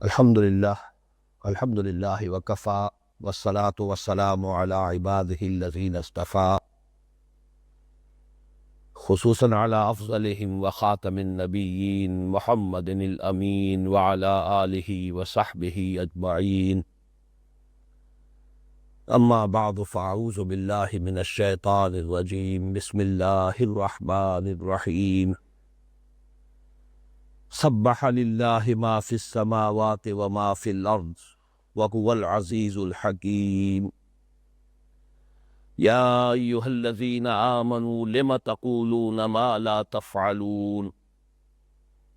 الحمد للہ وکفا والصلاة والسلام علی عباده الذین اصطفا، خصوصاً علی افضلہم وخاتم النبیین محمد الامین وعلی آلہ وصحبہ اجمعین، اما بعد فاعوذ باللہ من الشیطان الرجیم، بسم اللہ الرحمن الرحیم۔ سبح للہ ما فی السماوات وما فی الارض وهو العزیز الحکیم۔ یا ایہا الذین آمنوا لم تقولون ما لا تفعلون،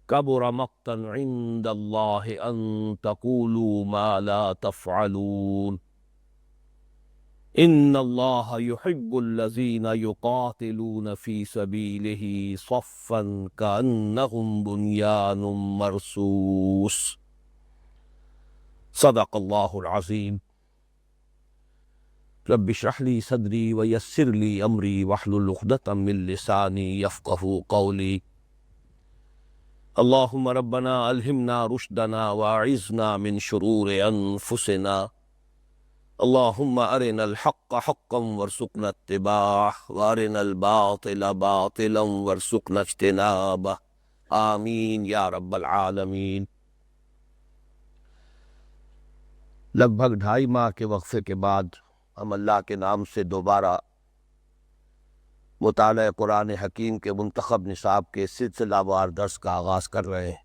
کبر مقتا عند اللہ ان تقولوا ما لا تفعلون، ان اللہ یحب الذین یقاتلون فی سبیلہ صفا کأنہم بنیان مرصوص۔ صدق اللہ العظیم۔ رب اشرح لی صدری ویسر لی امری واحلل عقدۃ من لسانی یفقہوا قولی۔ اللہم ربنا الہمنا رشدنا واعذنا من شرور انفسنا، اللہم ارنا الحق حقا وارزقنا اتباعہ وارنا الباطل باطلا وارزقنا اجتنابہ، آمین یا رب العالمین۔ لگ بھگ 2.5 ماہ کے وقفے کے بعد ہم اللہ کے نام سے دوبارہ مطالعہ قرآن حکیم کے منتخب نصاب کے سلسلہ وار درس کا آغاز کر رہے ہیں۔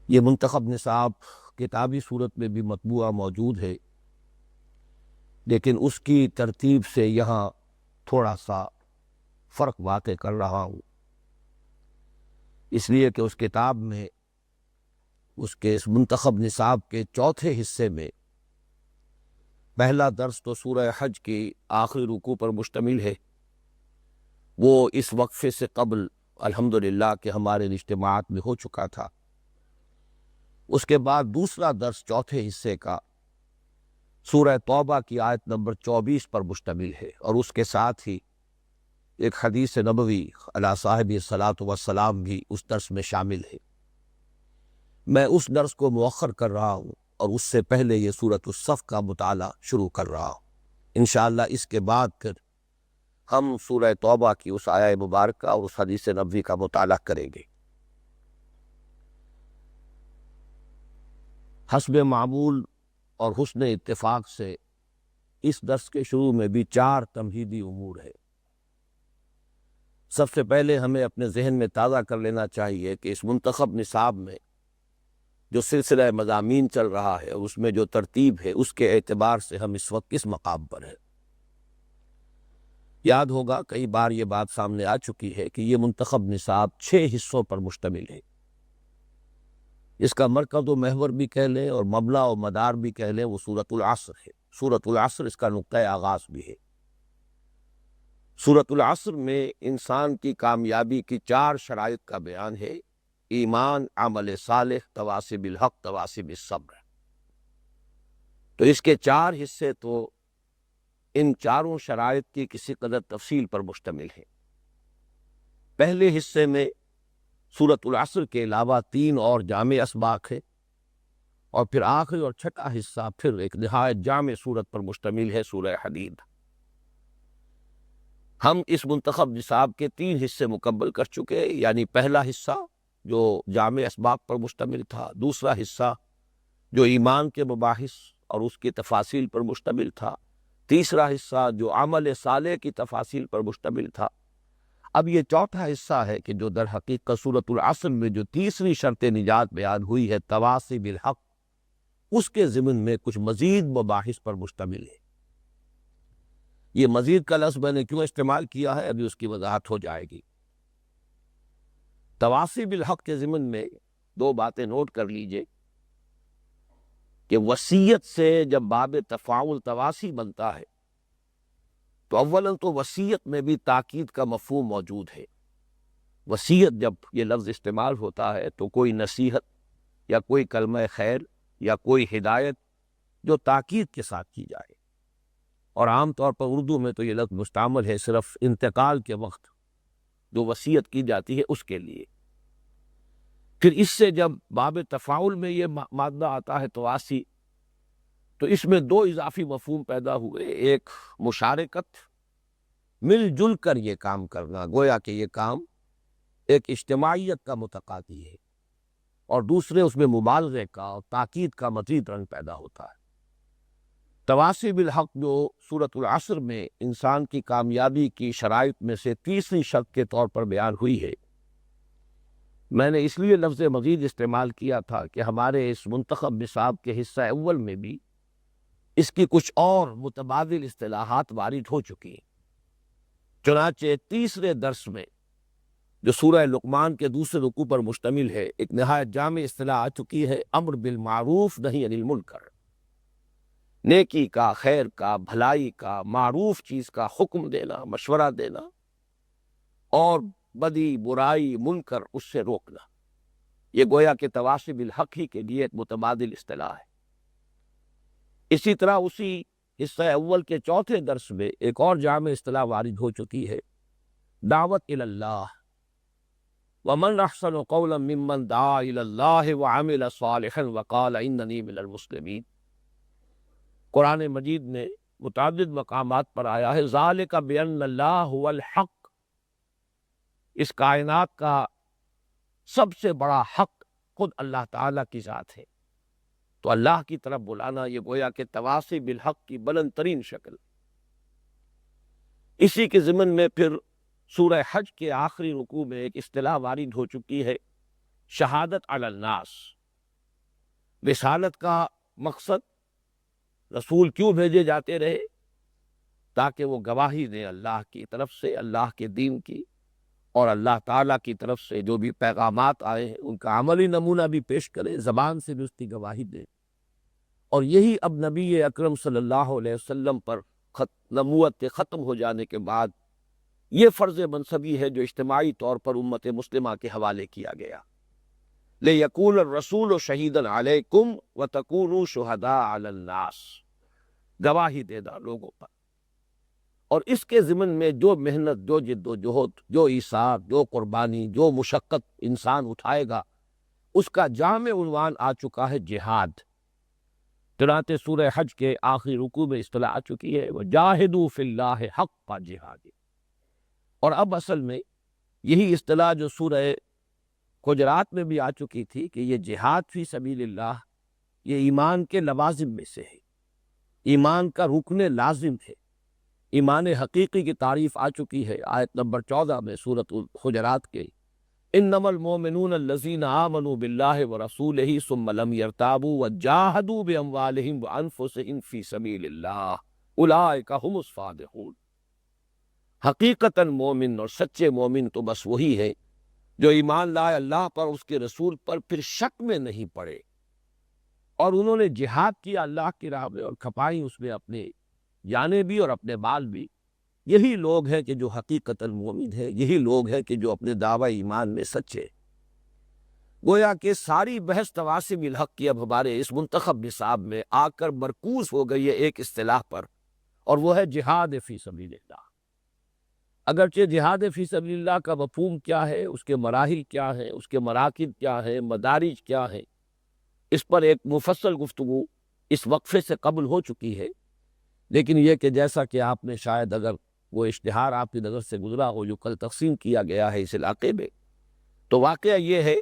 یہ منتخب نصاب کتابی صورت میں بھی مطبوعہ موجود ہے، لیکن اس کی ترتیب سے یہاں تھوڑا سا فرق واقع کر رہا ہوں، اس لیے کہ اس کتاب میں اس کے اس منتخب نصاب کے چوتھے حصے میں پہلا درس تو سورہ حج کی آخری رکوع پر مشتمل ہے، وہ اس وقفے سے قبل الحمدللہ کہ ہمارے اجتماعات میں ہو چکا تھا۔ اس کے بعد دوسرا درس چوتھے حصے کا سورہ توبہ کی آیت نمبر 24 پر مشتمل ہے، اور اس کے ساتھ ہی ایک حدیث نبوی علی صاحب الصلاۃ والسلام بھی اس درس میں شامل ہے۔ میں اس درس کو مؤخر کر رہا ہوں اور اس سے پہلے یہ سورۃ الصف کا مطالعہ شروع کر رہا ہوں۔ انشاءاللہ اس کے بعد پھر ہم سورہ توبہ کی اس آیہ مبارکہ اور اس حدیث نبوی کا مطالعہ کریں گے۔ حسب معمول اور حسن اتفاق سے اس درس کے شروع میں بھی 4 تمہیدی امور ہے۔ سب سے پہلے ہمیں اپنے ذہن میں تازہ کر لینا چاہیے کہ اس منتخب نصاب میں جو سلسلہ مضامین چل رہا ہے اور اس میں جو ترتیب ہے، اس کے اعتبار سے ہم اس وقت کس مقام پر ہیں۔ یاد ہوگا کئی بار یہ بات سامنے آ چکی ہے کہ یہ منتخب نصاب 6 حصوں پر مشتمل ہے۔ اس کا مرکز و محور بھی کہہ لیں اور مبنی و مدار بھی کہہ لیں، وہ سورۃ العصر ہے۔ سورۃ العصر اس کا نقطۂ آغاز بھی ہے۔ سورۃ العصر میں انسان کی کامیابی کی 4 شرائط کا بیان ہے: ایمان، عمل صالح، تواصی بالحق، تواصی بالصبر۔ تو اس کے 4 حصے تو ان 4 شرائط کی کسی قدر تفصیل پر مشتمل ہیں۔ پہلے حصے میں سورۃ العصر کے علاوہ 3 اور جامع اسباق ہے، اور پھر آخری اور چھٹا حصہ پھر ایک نہایت جامع صورت پر مشتمل ہے، سورہ حدید۔ ہم اس منتخب نصاب کے 3 حصے مکمل کر چکے، یعنی پہلا حصہ جو جامع اسباق پر مشتمل تھا، دوسرا حصہ جو ایمان کے مباحث اور اس کی تفاصیل پر مشتمل تھا، تیسرا حصہ جو عمل صالح کی تفاصیل پر مشتمل تھا۔ اب یہ چوتھا حصہ ہے کہ جو در حقیقت سورۃ العصر میں جو تیسری شرط نجات بیان ہوئی ہے، تواصی بالحق، اس کے ضمن میں کچھ مزید مباحث پر مشتمل ہے۔ یہ مزید کا لفظ میں نے کیوں استعمال کیا ہے، ابھی اس کی وضاحت ہو جائے گی۔ تواصی بالحق کے ضمن میں 2 باتیں نوٹ کر لیجئے کہ وصیت سے جب باب تفاعل تواصی بنتا ہے تو اولاً تو وصیت میں بھی تاکید کا مفہوم موجود ہے۔ وصیت جب یہ لفظ استعمال ہوتا ہے تو کوئی نصیحت یا کوئی کلمہ خیر یا کوئی ہدایت جو تاکید کے ساتھ کی جائے، اور عام طور پر اردو میں تو یہ لفظ مستعمل ہے صرف انتقال کے وقت جو وصیت کی جاتی ہے اس کے لیے۔ پھر اس سے جب باب تفاعل میں یہ مادہ آتا ہے تواسی، تو اس میں دو اضافی مفہوم پیدا ہوئے، ایک مشارکت، مل جل کر یہ کام کرنا، گویا کہ یہ کام ایک اجتماعیت کا متقاضی ہے، اور دوسرے اس میں مبالغے کا اور تاکید کا مزید رنگ پیدا ہوتا ہے۔ تواصی بالحق جو سورۃ العصر میں انسان کی کامیابی کی شرائط میں سے تیسری شرط کے طور پر بیان ہوئی ہے، میں نے اس لیے لفظ مزید استعمال کیا تھا کہ ہمارے اس منتخب نصاب کے حصہ اول میں بھی اس کی کچھ اور متبادل اصطلاحات وارد ہو چکی ہیں۔ چنانچہ تیسرے درس میں جو سورہ لقمان کے دوسرے رکوع پر مشتمل ہے، ایک نہایت جامع اصطلاح آ چکی ہے، امر بالمعروف نہی عن المنکر، نیکی کا، خیر کا، بھلائی کا، معروف چیز کا حکم دینا، مشورہ دینا، اور بدی، برائی، منکر اس سے روکنا۔ یہ گویا کہ تواصی بالحق ہی کے لیے ایک متبادل اصطلاح ہے۔ اسی طرح اسی حصہ اول کے چوتھے درس میں ایک اور جامع اصطلاح وارد ہو چکی ہے، دعوت الی اللہ، ومن احسن قولا ممن دعا الی اللہ وعمل صالحا وقال اننی من المسلمین۔ قرآن مجید نے متعدد مقامات پر آیا ہے، ذالک بان اللہ هو الحق، اس کائنات کا سب سے بڑا حق خود اللہ تعالیٰ کی ذات ہے۔ تو اللہ کی طرف بلانا یہ گویا کہ تواصی بالحق کی بلند ترین شکل۔ اسی کے ضمن میں پھر سورہ حج کے آخری رکوع میں ایک اصطلاح وارد ہو چکی ہے، شہادت علی الناس۔ رسالت کا مقصد، رسول کیوں بھیجے جاتے رہے؟ تاکہ وہ گواہی دیں اللہ کی طرف سے، اللہ کے دین کی، اور اللہ تعالیٰ کی طرف سے جو بھی پیغامات آئے ہیں ان کا عملی نمونہ بھی پیش کریں، زبان سے بھی اس کی گواہی دیں۔ اور یہی اب نبی اکرم صلی اللہ علیہ وسلم پر نبوت کے ختم ہو جانے کے بعد یہ فرض منصبی ہے جو اجتماعی طور پر امت مسلمہ کے حوالے کیا گیا، لِيَكُونَ الرَّسُولُ شَهِيدًا عَلَيْكُمْ وَتَكُونُوا شُهَدَاءَ عَلَى النَّاسِ، گواہی دینا لوگوں پر۔ اور اس کے ضمن میں جو محنت، جو جد و جہد، جو ایثار، جو قربانی، جو مشقت انسان اٹھائے گا، اس کا جامع عنوان آ چکا ہے جہاد۔ چنانچہ سورہ حج کے آخری رکوع میں اصطلاح آ چکی ہے، وَجَاهِدُوا فِي اللَّهِ حَقَّ جِهَادِهِ۔ اور اب اصل میں یہی اصطلاح جو سورہ حجرات میں بھی آ چکی تھی کہ یہ جہاد فی سبیل اللہ، یہ ایمان کے لوازم میں سے ہے، ایمان کا رکن لازم ہے۔ ایمان حقیقی کی تعریف آ چکی ہے آیت نمبر 14 میں سورۃ حجرات کے، انما المؤمنون الذین آمنوا باللہ ورسولہ ثم لم یرتابوا وجاہدوا باموالہم وانفسہم فی سبیل اللہ اولئک هم الصادقون۔ حقیقتاً مومن اور سچے مومن تو بس وہی ہے جو ایمان لائے اللہ پر، اس کے رسول پر، پھر شک میں نہیں پڑے، اور انہوں نے جہاد کیا اللہ کی راہ میں، اور کھپائی اس میں اپنے جانیں بھی اور اپنے مال بھی۔ یہی لوگ ہیں کہ جو حقیقتاً مومن ہے، یہی لوگ ہیں کہ جو اپنے دعوی ایمان میں سچے۔ گویا کہ ساری بحث تواصی بالحق کی اب ہمارے اس منتخب نصاب میں آ کر مرکوز ہو گئی ہے ایک اصطلاح پر، اور وہ ہے جہاد فی سبیل اللہ۔ اگرچہ جہاد فی سبیل اللہ کا مفہوم کیا ہے، اس کے مراحل کیا ہیں، اس کے مراکز کیا ہیں، مدارج کیا ہیں، اس پر ایک مفصل گفتگو اس وقفے سے قبل ہو چکی ہے، لیکن یہ کہ جیسا کہ آپ نے شاید اگر وہ اشتہار آپ کی نظر سے گزرا ہو جو کل تقسیم کیا گیا ہے اس علاقے میں، تو واقعہ یہ ہے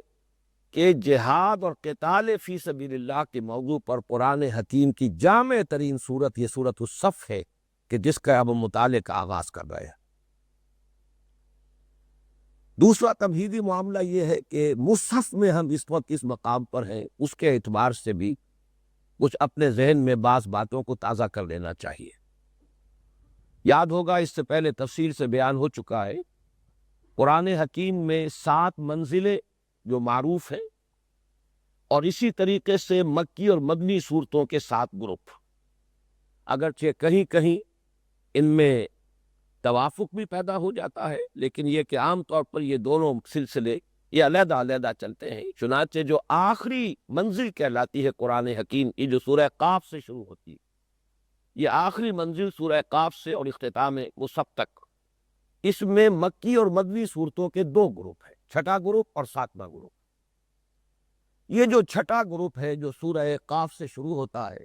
کہ جہاد اور قتال فی سبیل اللہ کے موضوع پر قرآن حکیم کی جامع ترین صورت یہ سورۃ الصف ہے کہ جس کا اب ہم مطالعے کا آغاز کر رہے ہیں۔ دوسرا تمہیدی معاملہ یہ ہے کہ مصحف میں ہم اس وقت اس مقام پر ہیں، اس کے اعتبار سے بھی کچھ اپنے ذہن میں بعض باتوں کو تازہ کر لینا چاہیے۔ یاد ہوگا اس سے پہلے تفصیل سے بیان ہو چکا ہے، قرآن حکیم میں 7 منزلیں جو معروف ہیں، اور اسی طریقے سے مکی اور مدنی صورتوں کے 7 گروپ، اگرچہ کہیں کہیں ان میں توافق بھی پیدا ہو جاتا ہے، لیکن یہ کہ عام طور پر یہ دونوں سلسلے یہ علیحدہ علیحدہ چلتے ہیں۔ چنانچہ جو آخری منزل کہلاتی ہے قرآن حکیم کی، جو سورہ قاف سے شروع ہوتی ہے، یہ آخری منزل سورہ قاف سے اور اختتام مصحف تک، اس میں مکی اور مدنی صورتوں کے 2 گروپ ہیں، 6واں گروپ اور 7واں گروپ۔ یہ جو چھٹا گروپ ہے جو سورہ قاف سے شروع ہوتا ہے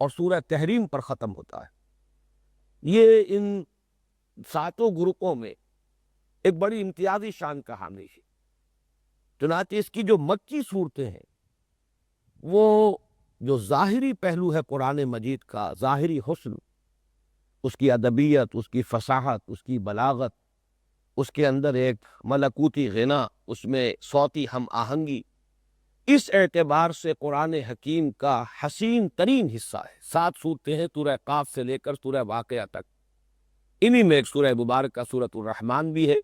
اور سورہ تحریم پر ختم ہوتا ہے، یہ ان ساتوں گروپوں میں ایک بڑی امتیازی شان کا حامل ہے۔ چنانچہ اس کی جو مکی صورتیں ہیں وہ جو ظاہری پہلو ہے قرآن مجید کا، ظاہری حسن، اس کی ادبیت، اس کی فصاحت، اس کی بلاغت، اس کے اندر ایک ملکوتی غنا، اس میں صوتی ہم آہنگی، اس اعتبار سے قرآن حکیم کا حسین ترین حصہ ہے۔ 7 صورتیں ہیں سورہ قاف سے لے کر سورہ واقعہ تک، انہی میں ایک سورہ مبارکہ سورۃ الرحمن بھی ہے،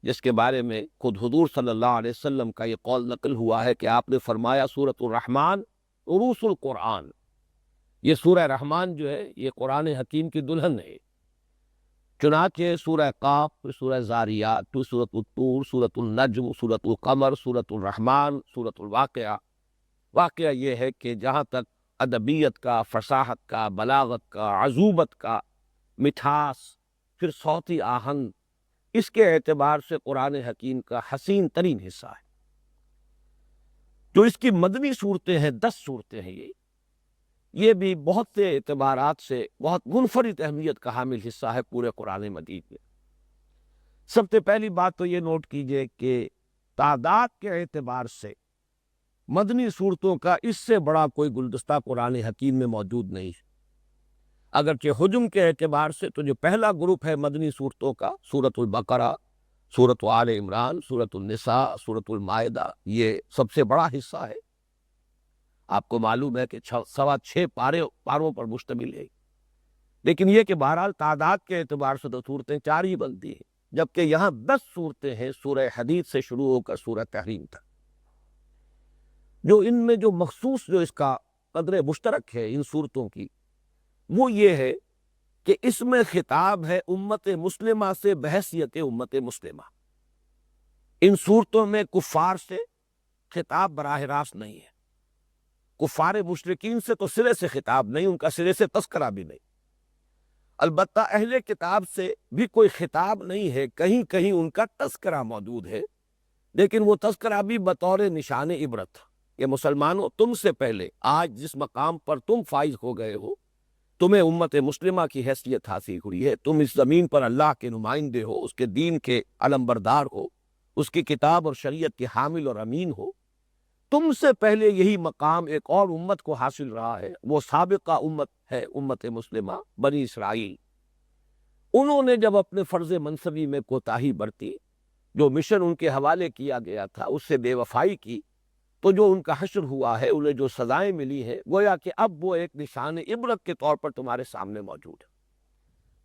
جس کے بارے میں خود حضور صلی اللہ علیہ وسلم کا یہ قول نقل ہوا ہے کہ آپ نے فرمایا سورۃ الرحمن عروس القرآن، یہ سورہ رحمان جو ہے یہ قرآن حکیم کی دلہن ہے۔ چنانچہ سورہ قاف، پھر سورہ زاریات، پھر سورۃ الطور، سورۃ النجم، سورۃ القمر، سورۃ الرحمن، سورۃ الواقعہ۔ واقعہ یہ ہے کہ جہاں تک ادبیت کا، فصاحت کا، بلاغت کا، عذوبت کا، مٹھاس، پھر صوتی آہنگ، اس کے اعتبار سے قرآن حکیم کا حسین ترین حصہ ہے۔ جو اس کی مدنی صورتیں ہیں، 10 صورتیں ہیں، یہ بھی بہت سے اعتبارات سے بہت منفرد اہمیت کا حامل حصہ ہے پورے قرآن مجید میں۔ سب سے پہلی بات تو یہ نوٹ کیجئے کہ تعداد کے اعتبار سے مدنی صورتوں کا اس سے بڑا کوئی گلدستہ قرآن حکیم میں موجود نہیں ہے۔ اگرچہ حجم کے اعتبار سے تو جو پہلا گروپ ہے مدنی صورتوں کا، سورۃ البقرہ، سورۃ آل عمران، سورۃ النساء، سورۃ المائدہ، یہ سب سے بڑا حصہ ہے۔ آپ کو معلوم ہے کہ 6.25 پاروں پر مشتمل ہے، لیکن یہ کہ بہرحال تعداد کے اعتبار سے تو صورتیں 4 ہی بنتی ہیں، جبکہ یہاں 10 صورتیں ہیں سورہ حدید سے شروع ہو کر سورہ تحریم تک۔ جو ان میں جو مخصوص جو اس کا قدر مشترک ہے ان صورتوں کی، وہ یہ ہے کہ اس میں خطاب ہے امت مسلمہ سے بحیثیت امت مسلمہ۔ ان صورتوں میں کفار سے خطاب براہ راست نہیں ہے، کفار مشرکین سے تو سرے سے خطاب نہیں، ان کا سرے سے تذکرہ بھی نہیں۔ البتہ اہل کتاب سے بھی کوئی خطاب نہیں ہے، کہیں کہیں ان کا تذکرہ موجود ہے، لیکن وہ تذکرہ بھی بطور نشان عبرت کہ مسلمانوں، تم سے پہلے آج جس مقام پر تم فائز ہو گئے ہو، تمہیں امت مسلمہ کی حیثیت حاصل ہوئی ہے، تم اس زمین پر اللہ کے نمائندے ہو، اس کے دین کے علمبردار ہو، اس کی کتاب اور شریعت کے حامل اور امین ہو۔ تم سے پہلے یہی مقام ایک اور امت کو حاصل رہا ہے، وہ سابقہ امت ہے امت مسلمہ بنی اسرائیل۔ انہوں نے جب اپنے فرض منصبی میں کوتاہی برتی، جو مشن ان کے حوالے کیا گیا تھا اس سے بے وفائی کی، تو جو ان کا حشر ہوا ہے، انہیں جو سزائیں ملی ہیں، گویا کہ اب وہ ایک نشان عبرت کے طور پر تمہارے سامنے موجود ہے۔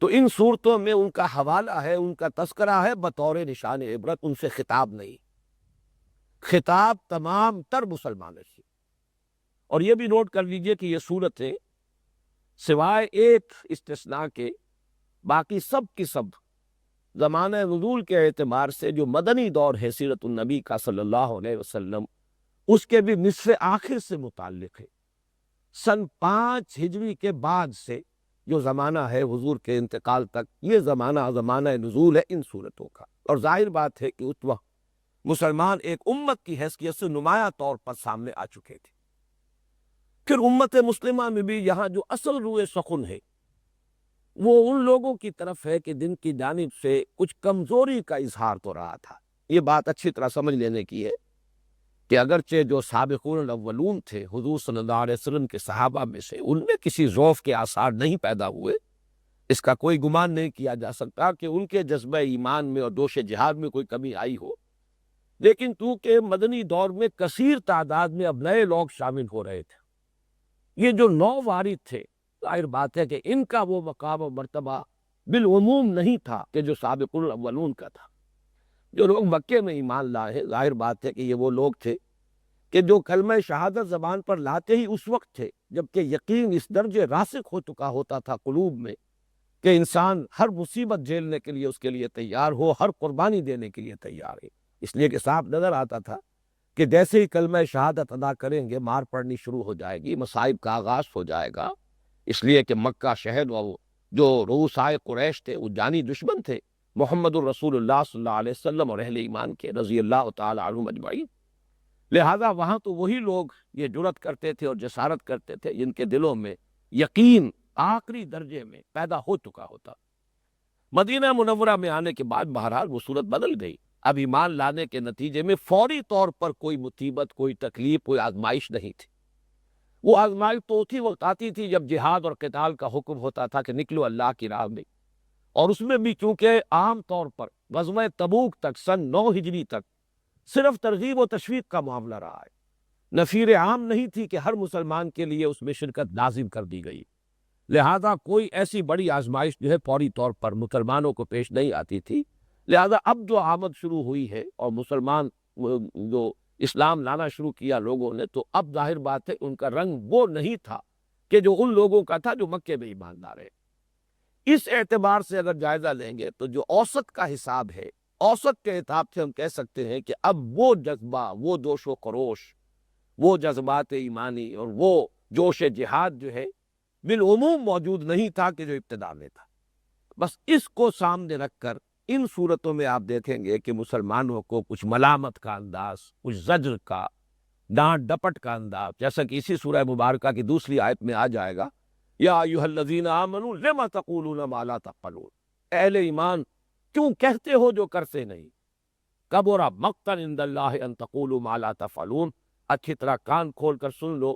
تو ان صورتوں میں ان کا حوالہ ہے، ان کا تذکرہ ہے بطور نشان عبرت، ان سے خطاب نہیں، خطاب تمام تر مسلمانوں سے۔ اور یہ بھی نوٹ کر لیجئے کہ یہ صورتیں سوائے ایک استثناء کے باقی سب کی سب زمانہ نزول کے اعتبار سے جو مدنی دور ہے سیرت النبی کا صلی اللہ علیہ وسلم، اس کے بھی نصف آخر سے متعلق ہے۔ سن 5 ہجری کے بعد سے جو زمانہ ہے حضور کے انتقال تک، یہ زمانہ نزول ہے ان صورتوں کا۔ اور ظاہر بات ہے کہ اس وقت مسلمان ایک امت کی حیثیت سے نمایاں طور پر سامنے آ چکے تھے۔ پھر امت مسلمہ میں بھی یہاں جو اصل روئے سخن ہے وہ ان لوگوں کی طرف ہے کہ جن کی جانب سے کچھ کمزوری کا اظہار تو رہا تھا۔ یہ بات اچھی طرح سمجھ لینے کی ہے کہ اگرچہ جو سابقون الاولون تھے حضور صلی اللہ علیہ وسلم کے صحابہ میں سے، ان میں کسی ضعف کے آثار نہیں پیدا ہوئے، اس کا کوئی گمان نہیں کیا جا سکتا کہ ان کے جذبہ ایمان میں اور جوش جہاد میں کوئی کمی آئی ہو، لیکن تو کہ مدنی دور میں کثیر تعداد میں اب نئے لوگ شامل ہو رہے تھے۔ یہ جو نو وارث تھے، ظاہر بات ہے کہ ان کا وہ مقام و مرتبہ بالعموم نہیں تھا کہ جو سابقون الاولون کا تھا۔ جو لوگ مکے میں ایمان لائے ہیں، ظاہر بات ہے کہ یہ وہ لوگ تھے کہ جو کلمہ شہادت زبان پر لاتے ہی اس وقت تھے جبکہ یقین اس درجے راسخ ہو چکا ہوتا تھا قلوب میں کہ انسان ہر مصیبت جھیلنے کے لیے اس کے لیے تیار ہو، ہر قربانی دینے کے لیے تیار ہے۔ اس لیے کہ صاحب نظر آتا تھا کہ جیسے ہی کلمہ شہادت ادا کریں گے مار پڑنی شروع ہو جائے گی، مصائب کا آغاز ہو جائے گا، اس لیے کہ مکہ شہر و جو رؤسائے قریش تھے وہ جانی دشمن تھے محمد الرسول اللہ صلی اللہ علیہ وسلم اور اہل ایمان کے رضی اللہ تعالی عنہم اجمعین۔ لہذا وہاں تو وہی لوگ یہ جرأت کرتے تھے اور جسارت کرتے تھے جن کے دلوں میں یقین آخری درجے میں پیدا ہو چکا ہوتا۔ مدینہ منورہ میں آنے کے بعد بہرحال وہ صورت بدل گئی۔ اب ایمان لانے کے نتیجے میں فوری طور پر کوئی مصیبت، کوئی تکلیف، کوئی آزمائش نہیں تھی۔ وہ آزمائش تو اسی وقت آتی تھی جب جہاد اور قتال کا حکم ہوتا تھا کہ نکلو اللہ کی راہ میں، اور اس میں بھی چونکہ عام طور پر غزوہ تبوک تک سن 9 ہجری تک صرف ترغیب و تشویق کا معاملہ رہا ہے، نفیر عام نہیں تھی کہ ہر مسلمان کے لیے اس میں شرکت لازم کر دی گئی، لہذا کوئی ایسی بڑی آزمائش جو ہے فوری طور پر مسلمانوں کو پیش نہیں آتی تھی۔ لہذا اب جو آمد شروع ہوئی ہے اور مسلمان جو اسلام لانا شروع کیا لوگوں نے، تو اب ظاہر بات ہے ان کا رنگ وہ نہیں تھا کہ جو ان لوگوں کا تھا جو مکے میں ایمان لا رہے۔ اس اعتبار سے اگر جائزہ لیں گے تو جو اوسط کا حساب ہے، اوسط کے حساب سے ہم کہہ سکتے ہیں کہ اب وہ جذبہ، وہ جوش و خروش، وہ جذبات ایمانی اور وہ جوش جہاد جو ہے بالعموم موجود نہیں تھا کہ جو ابتدا میں تھا۔ بس اس کو سامنے رکھ کر ان صورتوں میں آپ دیکھیں گے کہ مسلمانوں کو کچھ ملامت کا انداز، کچھ زجر کا، ڈانٹ ڈپٹ کا انداز، جیسا کہ اسی سورہ مبارکہ کی دوسری آیت میں آ جائے گا، یا ایھا الذین آمنوا لم تقولون ما لا تفعلون، اہل ایمان کیوں کہتے ہو جو کرتے نہیں، کبر مقتا عند اللہ ان تقولوا ما لا تفعلون۔ اچھی طرح کان کھول کر سن لو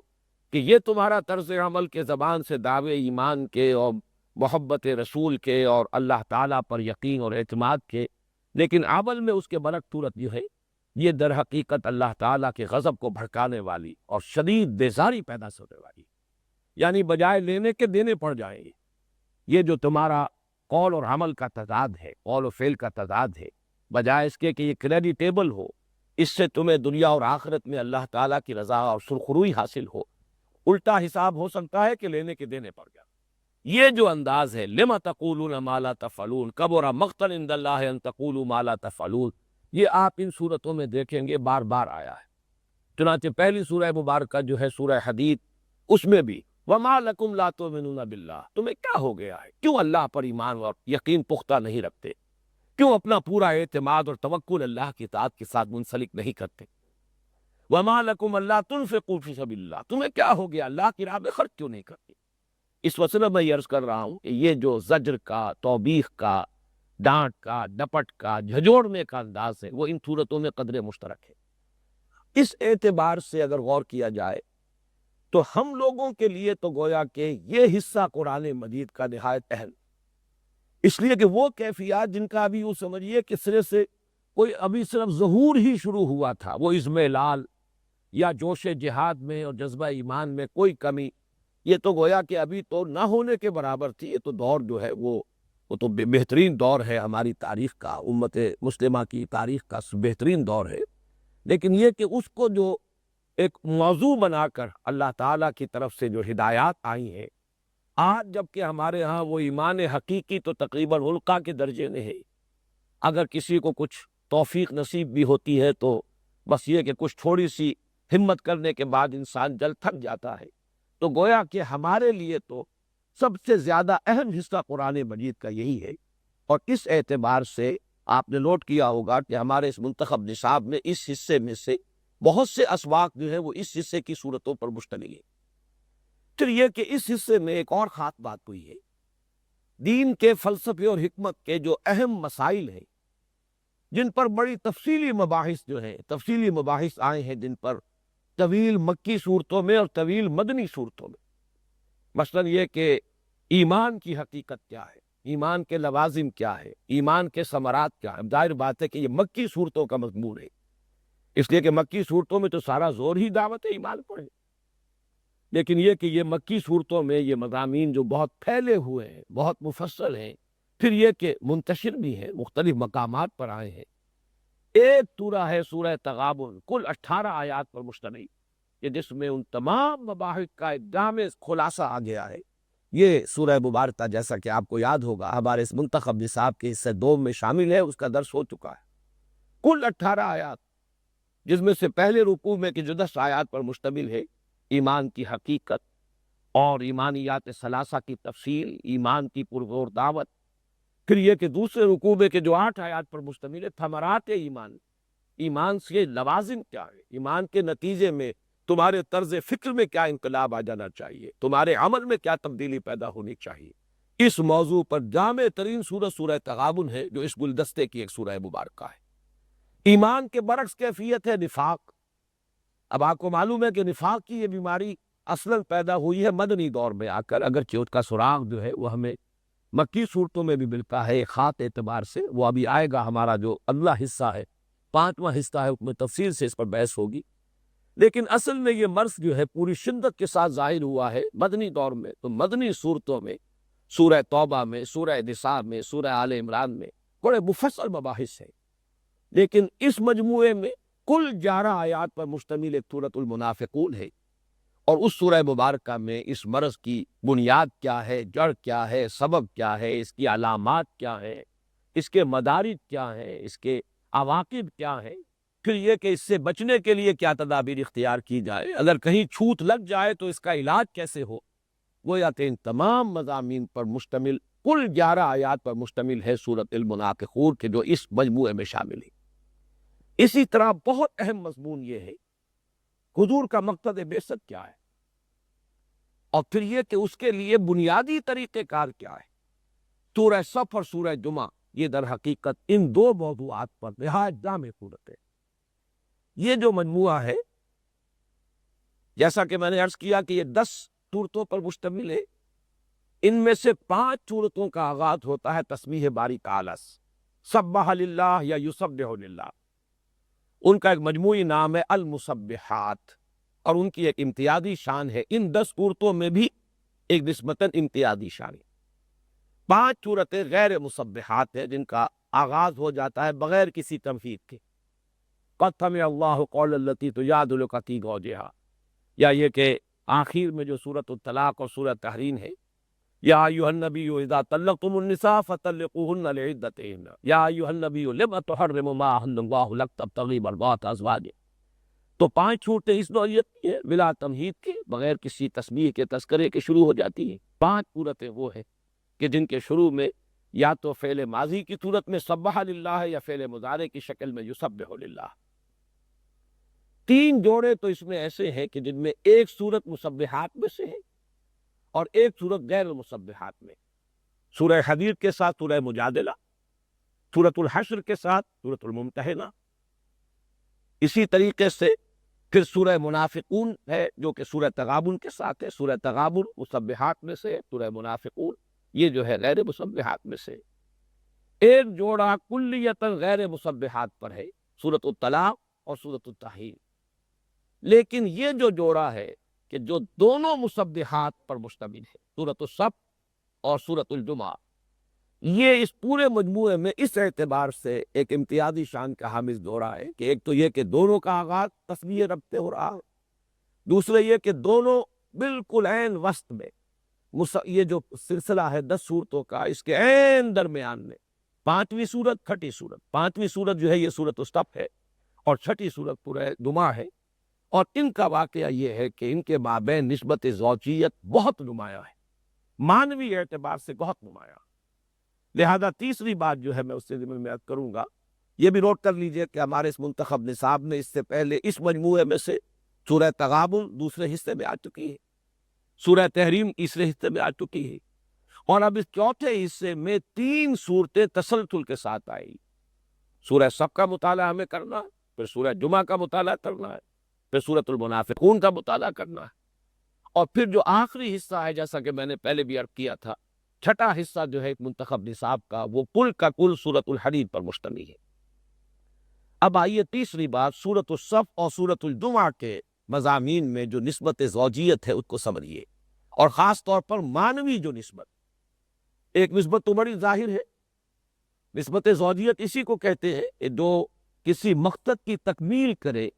کہ یہ تمہارا طرز عمل کے زبان سے دعوے ایمان کے اور محبت رسول کے اور اللہ تعالیٰ پر یقین اور اعتماد کے، لیکن عمل میں اس کے برعکس صورت جو ہے یہ در حقیقت اللہ تعالیٰ کے غضب کو بھڑکانے والی اور شدید بیزاری پیدا کرنے والی، یعنی بجائے لینے کے دینے پڑ جائیں گے۔ یہ جو تمہارا قول اور عمل کا تضاد ہے، قول و فعل کا تضاد ہے، بجائے اس کے کہ یہ کریڈیٹیبل ہو، اس سے تمہیں دنیا اور آخرت میں اللہ تعالیٰ کی رضا اور سرخروئی حاصل ہو، الٹا حساب ہو سکتا ہے کہ لینے کے دینے پڑ جائے۔ یہ جو انداز ہے لم تقولون ما لا تفعلون کبر مقتا عند اللہ ان تقولوا ما لا تفعلون، یہ آپ ان صورتوں میں دیکھیں گے بار بار آیا ہے۔ چنانچہ پہلی سورہ مبارکہ جو ہے سورہ حدید، اس میں بھی وما لکم لا تؤمنون باللہ، تمہیں کیا ہو گیا ہے، کیوں اللہ پر ایمان اور یقین پختہ نہیں رکھتے، کیوں اپنا پورا اعتماد اور توکل اللہ کی اطاعت کے ساتھ منسلک نہیں کرتے، وما لکم الا تنفقوا فی سبیل اللہ، تمہیں کیا ہو گیا اللہ کی راہ میں خرچ کیوں نہیں کرتے۔ اس وسیلہ میں یہ عرض کر رہا ہوں کہ یہ جو زجر کا، توبیخ کا، ڈانٹ کا، ڈپٹ کا، جھجوڑنے کا انداز ہے وہ ان صورتوں میں قدر مشترک ہے۔ اس اعتبار سے اگر غور کیا جائے تو ہم لوگوں کے لیے تو گویا کہ یہ حصہ قرآن مجید کا نہایت اہم، اس لیے کہ وہ کیفیات جن کا ابھی یوں سمجھیے کہ سرے سے کوئی ابھی صرف ظہور ہی شروع ہوا تھا، وہ اضمحلال یا جوش جہاد میں اور جذبہ ایمان میں کوئی کمی، یہ تو گویا کہ ابھی تو نہ ہونے کے برابر تھی۔ یہ تو دور جو ہے وہ تو بہترین دور ہے ہماری تاریخ کا، امت مسلمہ کی تاریخ کا بہترین دور ہے، لیکن یہ کہ اس کو جو ایک موضوع بنا کر اللہ تعالیٰ کی طرف سے جو ہدایات آئی ہیں، آج جب کہ ہمارے ہاں وہ ایمان حقیقی تو تقریباً القا کے درجے میں ہے، اگر کسی کو کچھ توفیق نصیب بھی ہوتی ہے تو بس یہ کہ کچھ تھوڑی سی ہمت کرنے کے بعد انسان جلد تھک جاتا ہے، تو گویا کہ ہمارے لیے تو سب سے زیادہ اہم حصہ قرآن مجید کا یہی ہے، اور اس اعتبار سے آپ نے نوٹ کیا ہوگا کہ ہمارے اس منتخب نصاب میں اس حصے میں سے بہت سے اسواق جو ہے وہ اس حصے کی صورتوں پر مشتمل ہے۔ پھر یہ کہ اس حصے میں ایک اور خاص بات ہوئی ہے، دین کے فلسفے اور حکمت کے جو اہم مسائل ہیں جن پر بڑی تفصیلی مباحث جو ہیں، تفصیلی مباحث آئے ہیں جن پر طویل مکی صورتوں میں اور طویل مدنی صورتوں میں، مثلا یہ کہ ایمان کی حقیقت کیا ہے، ایمان کے لوازم کیا ہے، ایمان کے ثمرات کیا ہے۔ ظاہر بات ہے کہ یہ مکی صورتوں کا مضمون ہے، اس لیے کہ مکی صورتوں میں تو سارا زور ہی دعوت ایمان پر ہے، لیکن یہ کہ یہ مکی صورتوں میں یہ مضامین جو بہت پھیلے ہوئے ہیں، بہت مفصل ہیں، پھر یہ کہ منتشر بھی ہیں، مختلف مقامات پر آئے ہیں۔ ایک سورہ ہے سورہ تغابن، کل 18 آیات پر مشتمل، کہ جس میں ان تمام مباحث کا ایک جامع خلاصہ آ گیا ہے۔ یہ سورہ مبارکہ جیسا کہ آپ کو یاد ہوگا ہمارے اس منتخب نصاب کے حصہ دوم میں شامل ہے، اس کا درس ہو چکا ہے۔ کل 18 آیات، جس میں سے پہلے رکوع میں کہ جو 10 آیات پر مشتمل ہے، ایمان کی حقیقت اور ایمانیات ثلاثہ کی تفصیل، ایمان کی پرزور دعوت، پھر یہ کہ دوسرے رکوع میں کہ جو 8 آیات پر مشتمل ہے ثمرات ایمان، ایمان سے لوازم کیا ہے، ایمان کے نتیجے میں تمہارے طرز فکر میں کیا انقلاب آ جانا چاہیے، تمہارے عمل میں کیا تبدیلی پیدا ہونی چاہیے، اس موضوع پر جامع ترین سورت سورہ تغابن ہے، جو اس گلدستے کی ایک سورہ مبارکہ ہے۔ ایمان کے برعکس کیفیت ہے نفاق۔ اب آپ کو معلوم ہے کہ نفاق کی یہ بیماری اصلاً پیدا ہوئی ہے مدنی دور میں آ کر، اگرچہ اس کا سراغ جو ہے وہ ہمیں مکی صورتوں میں بھی ملتا ہے، خاص اعتبار سے وہ ابھی آئے گا، ہمارا جو اگلا حصہ ہے 5واں حصہ ہے، اس میں تفصیل سے اس پر بحث ہوگی۔ لیکن اصل میں یہ مرض جو ہے پوری شدت کے ساتھ ظاہر ہوا ہے مدنی دور میں، تو مدنی صورتوں میں سورہ توبہ میں، سورہ نساء میں، سورہ آل عمران میں بڑے مفصل مباحث ہیں، لیکن اس مجموعے میں کل 11 آیات پر مشتمل ایک سورۃ المنافقون ہے، اور اس سورہ مبارکہ میں اس مرض کی بنیاد کیا ہے، جڑ کیا ہے، سبب کیا ہے، اس کی علامات کیا ہیں، اس کے مدارج کیا ہیں، اس کے عواقب کیا ہیں، پھر یہ کہ اس سے بچنے کے لیے کیا تدابیر اختیار کی جائے، اگر کہیں چھوت لگ جائے تو اس کا علاج کیسے ہو، گویا کہ ان تمام مضامین پر مشتمل کل 11 آیات پر مشتمل ہے سورۃ المنافقون کے، جو اس مجموعے میں شامل ہے۔ اسی طرح بہت اہم مضمون یہ ہے حضور کا مقصد بعثت کیا ہے، اور پھر یہ کہ اس کے لیے بنیادی طریقہ کار کیا ہے۔ سورہ صف اور سورہ جمعہ یہ در حقیقت ان دو موضوعات پر نہایت جامع صورت ہے۔ یہ جو مجموعہ ہے، جیسا کہ میں نے عرض کیا کہ یہ 10 صورتوں پر مشتمل ہے، ان میں سے 5 صورتوں کا آغاز ہوتا ہے تسبیح باری تعالی سے، سبح للہ یا یسبح للہ، ان کا ایک مجموعی نام ہے المسبحات، اور ان کی ایک امتیازی شان ہے، ان 10 صورتوں میں بھی ایک نسبتاً امتیازی شان ہے۔ 5 صورتیں غیر مسبحات ہیں جن کا آغاز ہو جاتا ہے بغیر کسی تمہید کے، قد سمع اللہ قول التی تجادلک فی زوجہا، یا یہ کہ آخر میں جو سورۃ الطلاق اور سورۃ تحریم ہے، یا ایھا النبی اذا طلقتم النساء فطلقوہن لعدتہن، یا ایھا النبی لم تحرم ما احل اللہ لک تبتغی مرضات ازواجک۔ تو 5 صورتیں اس نوعیت کی ہیں بلا تمہید کے، بغیر کسی تسبیح کے تذکرے کے شروع ہو جاتی ہیں۔ 5 صورتیں وہ ہیں کہ جن کے شروع میں یا تو فعل ماضی کی صورت میں سبح للہ ہے، یا فعل مضارع کی شکل میں یسبح للہ۔ 3 جوڑے تو اس میں ایسے ہیں کہ جن میں ایک صورت مسبحات میں سے ہے اور ایک صورت غیر مسبحات میں، سورہ حدید کے ساتھ سورہ مجادلہ، سورۃ الحشر کے ساتھ سورۃ الممتحنہ، اسی طریقے سے پھر سورہ منافقون ہے جو کہ سورہ تغابن کے ساتھ ہے، سورہ تغابن مسبحات میں سے، سورہ منافقون یہ جو ہے غیر مسبحات میں سے۔ ایک جوڑا کلیتاً غیر مسبحات پر ہے، سورۃ الطلاق اور سورۃ التحریم، لیکن یہ جو جوڑا ہے کہ جو دونوں مسبحات پر مشتمل ہے، سورۃ الصف اور سورۃ الجمعہ، یہ اس پورے مجموعے میں اس اعتبار سے ایک امتیازی شان کا حامل جوڑا ہے کہ ایک تو یہ کہ دونوں کا آغاز تسبیح رب سے ہو رہا ہے، دوسرے یہ کہ دونوں بالکل عین وسط میں، یہ جو سلسلہ ہے 10 صورتوں کا، اس کے عین درمیان میں 5ویں صورت، 6ٹھی صورت، 5ویں صورت جو ہے یہ سورۃ الصف ہے، اور 6ٹھی صورت سورہ جمعہ ہے، اور ان کا واقعہ یہ ہے کہ ان کے مابین نسبت زوجیت بہت نمایاں ہے، معنوی اعتبار سے بہت نمایاں۔ لہذا تیسری بات جو ہے میں اس سے ضمن میں عرض کروں گا، یہ بھی نوٹ کر لیجئے کہ ہمارے اس منتخب نصاب میں اس سے پہلے اس مجموعے میں سے سورہ تغابن دوسرے حصے میں آ چکی ہے، سورہ تحریم تیسرے حصے میں آ چکی ہے، اور اب اس چوتھے حصے میں 3 صورتیں تسلسل کے ساتھ آئی۔ سورہ صف کا مطالعہ ہمیں کرنا ہے، پھر سورہ جمعہ کا مطالعہ کرنا ہے، پھر سورۃ المنافقون کا مطالعہ کرنا ہے، اور پھر جو آخری حصہ ہے جیسا کہ میں نے پہلے بھی عرض کیا تھا، 6ٹھا حصہ جو ہے منتخب نصاب کا، وہ کل کا کل سورۃ الحدید پر مشتمل ہے۔ اب آئیے تیسری بات، سورۃ الصف اور سورۃ الجمعہ کے مضامین میں جو نسبت زوجیت ہے اس کو سمجھیے، اور خاص طور پر معنوی جو نسبت، ایک نسبت تو بڑی ظاہر ہے، نسبت زوجیت اسی کو کہتے ہیں کہ جو کسی مقصد کی تکمیل کرے،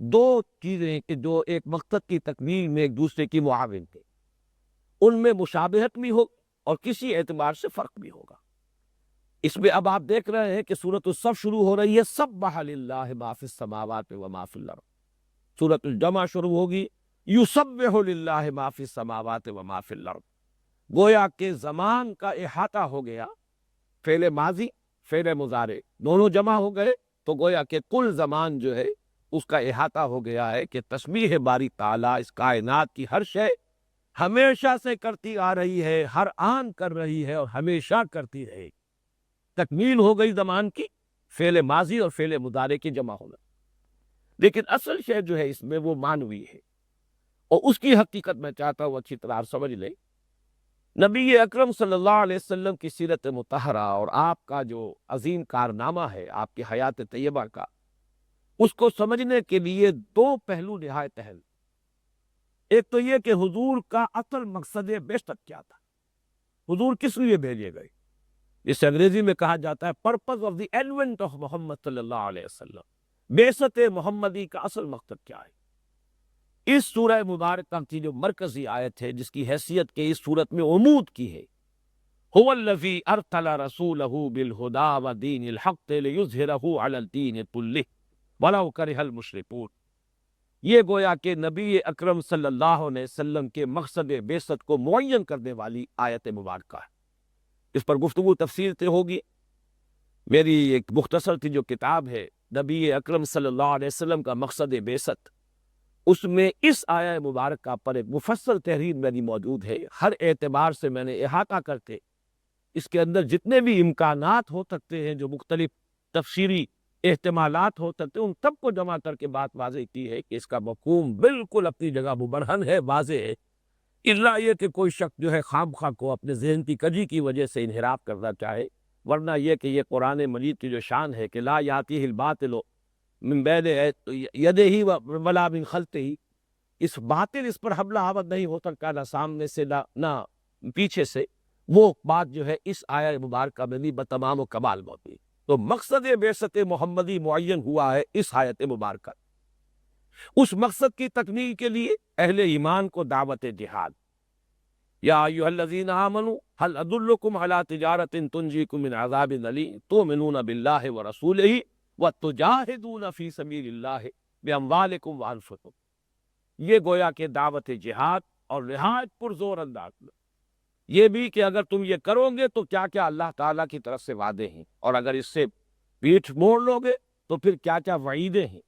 2 چیزیں کہ جو ایک مقصد کی تکمیل میں ایک دوسرے کی معاون تھے، ان میں مشابہت بھی ہو اور کسی اعتبار سے فرق بھی ہوگا۔ اس میں اب آپ دیکھ رہے ہیں کہ سورۃ الصف شروع ہو رہی ہے سبح للہ ما فی السماوات و ما فی الارض، سورۃ الجمعہ شروع ہوگی یسبح للہ ما فی السماوات و ما فی الارض، گویا کہ زمان کا احاطہ ہو گیا، فعل ماضی فعل مضارع دونوں جمع ہو گئے، تو گویا کہ کل زمان جو ہے اس کا احاطہ ہو گیا ہے کہ تسبیح باری تعالیٰ اس کائنات کی ہر شے ہمیشہ سے کرتی آ رہی ہے، ہر آن کر رہی ہے اور ہمیشہ کرتی رہے گی۔ تکمیل ہو گئی زمان کی، فعل ماضی اور فعل مضارع کی جمع ہونا، لیکن اصل شے جو ہے اس میں وہ معنوی ہے، اور اس کی حقیقت میں چاہتا ہوں اچھی طرح سمجھ لیں۔ نبی اکرم صلی اللہ علیہ وسلم کی سیرت مطہرہ اور آپ کا جو عظیم کارنامہ ہے آپ کی حیات طیبہ کا، اس کو سمجھنے کے لیے دو پہلو نہایت اہم۔ ایک تو یہ کہ حضور کا اصل مقصد بعثت کیا تھا، حضور کس لیے بھیجے گئے، اس انگریزی میں کہا جاتا ہے purpose of the advent of Muhammad صلی اللہ علیہ وسلم، بعثت محمدی کا اصل مقصد کیا ہے۔ اس سورہ مبارکہ کی جو مرکزی آیت ہے جس کی حیثیت کے اس صورت میں عمود کی ہے، هو الذی ارسل رسولہ بالہدی ودین الحق لیظہرہ علی الدین کلہ ولو کرہ المشرکون، یہ گویا کہ نبی اکرم صلی اللہ علیہ وسلم کے مقصد بعثت کو معین کرنے والی آیت مبارکہ ہے۔ اس پر گفتگو تفصیل سے ہوگی۔ میری ایک مختصر سی جو کتاب ہے نبی اکرم صلی اللہ علیہ وسلم کا مقصد بعثت، اس میں اس آیہ مبارکہ پر ایک مفصل تحریر میری موجود ہے، ہر اعتبار سے میں نے احاطہ کرتے اس کے اندر جتنے بھی امکانات ہو سکتے ہیں، جو مختلف تفسیری احتمالات ہو سکتے ہیں، ان سب کو جمع کر کے بات واضح کی ہے کہ اس کا مفہوم بالکل اپنی جگہ مبرہن ہے، واضح ہے، الا یہ کہ کوئی شخص جو ہے خام خواہ کو اپنے ذہن کی کجی کی وجہ سے انحراف کرنا چاہے، ورنہ یہ کہ یہ قرآن مجید کی جو شان ہے کہ لا یاتیہ الباطل من بین یدیہ ولا من خلفہ، اس باطل اس پر حملہ آور نہیں ہو سکتا، نہ سامنے سے نہ پیچھے سے، وہ بات جو ہے اس آیہ مبارکہ میں بھی بتمام و کمال موجود ہے۔ تو مقصد بعثت محمدی معین ہوا ہے اس آیت مبارکہ۔ اس مقصد کی تکمیل کے لیے اہل ایمان کو دعوت جہاد، یا ایھا الذین آمنوا هل ادلکم علی تجارۃ تنجیکم من عذاب الیم تؤمنون باللہ ورسولہ وتجاہدون فی سبیل اللہ باموالکم وانفسکم، یہ گویا کہ دعوت جہاد اور نہایت پرزور انداز میں یہ بھی کہ اگر تم یہ کرو گے تو کیا کیا اللہ تعالیٰ کی طرف سے وعدے ہیں، اور اگر اس سے پیٹھ موڑ لو گے تو پھر کیا کیا وعیدیں ہیں۔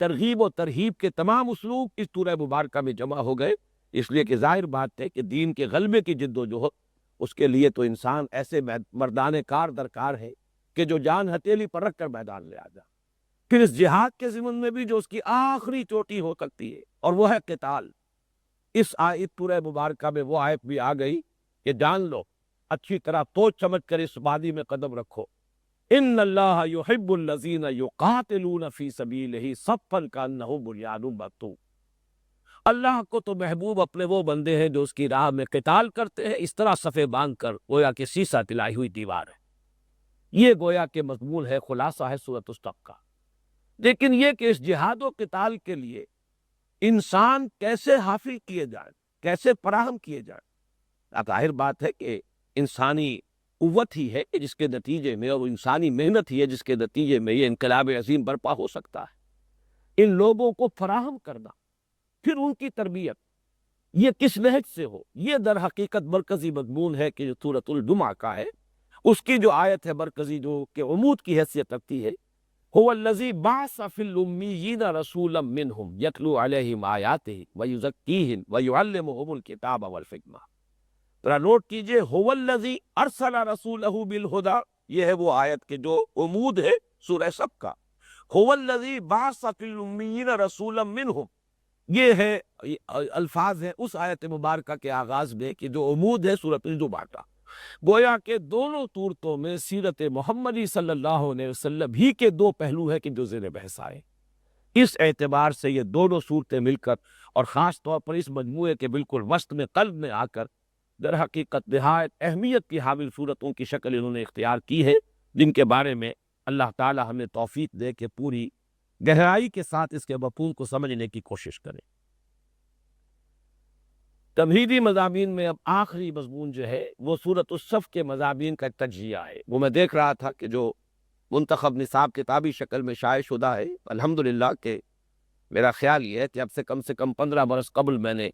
ترغیب و ترہیب کے تمام اسلوب اس سورہ مبارکہ میں جمع ہو گئے، اس لیے کہ ظاہر بات ہے کہ دین کے غلبے کی جد و جہد، اس کے لیے تو انسان ایسے مردان کار درکار ہے کہ جو جان ہتھیلی پر رکھ کر میدان لے آ جائے۔ پھر اس جہاد کے ضمن میں بھی جو اس کی آخری چوٹی ہو سکتی ہے اور وہ ہے قتال، اس آیت سورہ مبارکہ میں وہ آیت بھی آ گئی کہ جان لو، اچھی طرح سوچ سمجھ کر اس وادی میں قدم رکھو، ان اللہ یحب الذین یقاتلون فی سبیلہ صفا کانہ بنیان مرصوص، اللہ کو تو محبوب اپنے وہ بندے ہیں جو اس کی راہ میں قتال کرتے ہیں اس طرح صفے باندھ کر گویا کہ سیسا تلائی ہوئی دیوار ہے۔ یہ گویا کہ مضمون ہے، خلاصہ ہے سورۃ الصف کا۔ لیکن یہ کہ اس جہاد و قتال کے لیے انسان کیسے حاصل کیے جائیں، کیسے فراہم کیے جائیں، اب ظاہر بات ہے کہ انسانی قوت ہی ہے کہ جس کے نتیجے میں، اور انسانی محنت ہی ہے جس کے نتیجے میں یہ انقلاب عظیم برپا ہو سکتا ہے۔ ان لوگوں کو فراہم کرنا، پھر ان کی تربیت، یہ کس نہج سے ہو، یہ در حقیقت مرکزی مضمون ہے کہ جو سورۃ الجمعہ کا ہے، اس کی جو آیت ہے مرکزی جو کہ عمود کی حیثیت رکھتی ہے، هو الذی بعث فی الامیین رسولا منہم یتلو علیہم آیاتہ ویزکیہم ویعلمہم الکتاب والحکمہ۔ ذرا نوٹ کیجئے، هو الذی ارسل رسولہ بالہدی، یہ ہے وہ آیت کے جو عمود ہے سورہ صف کا۔ هو الذی بعث فی الامیین رسولا منہم، یہ ہے الفاظ ہیں اس آیت مبارکہ کے آغاز میں کہ جو عمود ہے سورۃ الجمعہ کا۔ گویا کہ دونوں صورتوں میں سیرت محمدی صلی اللہ علیہ وسلم ہی کے دو پہلو ہیں کہ جو زیر بحث آئے۔ اس اعتبار سے یہ دونوں صورتیں مل کر، اور خاص طور پر اس مجموعے کے بالکل وسط میں قلب میں آ کر، در حقیقت نہایت اہمیت کی حامل صورتوں کی شکل انہوں نے اختیار کی ہے، جن کے بارے میں اللہ تعالی ہمیں توفیق دے کہ پوری گہرائی کے ساتھ اس کے مفہوم کو سمجھنے کی کوشش کریں۔ تمہیدی مضامین میں اب آخری مضمون جو ہے وہ سورۃ الصف کے مضامین کا تجزیہ ہے۔ وہ میں دیکھ رہا تھا کہ جو منتخب نصاب کتابی شکل میں شائع شدہ ہے، الحمدللہ کہ میرا خیال یہ ہے کہ اب سے کم 15 برس قبل میں نے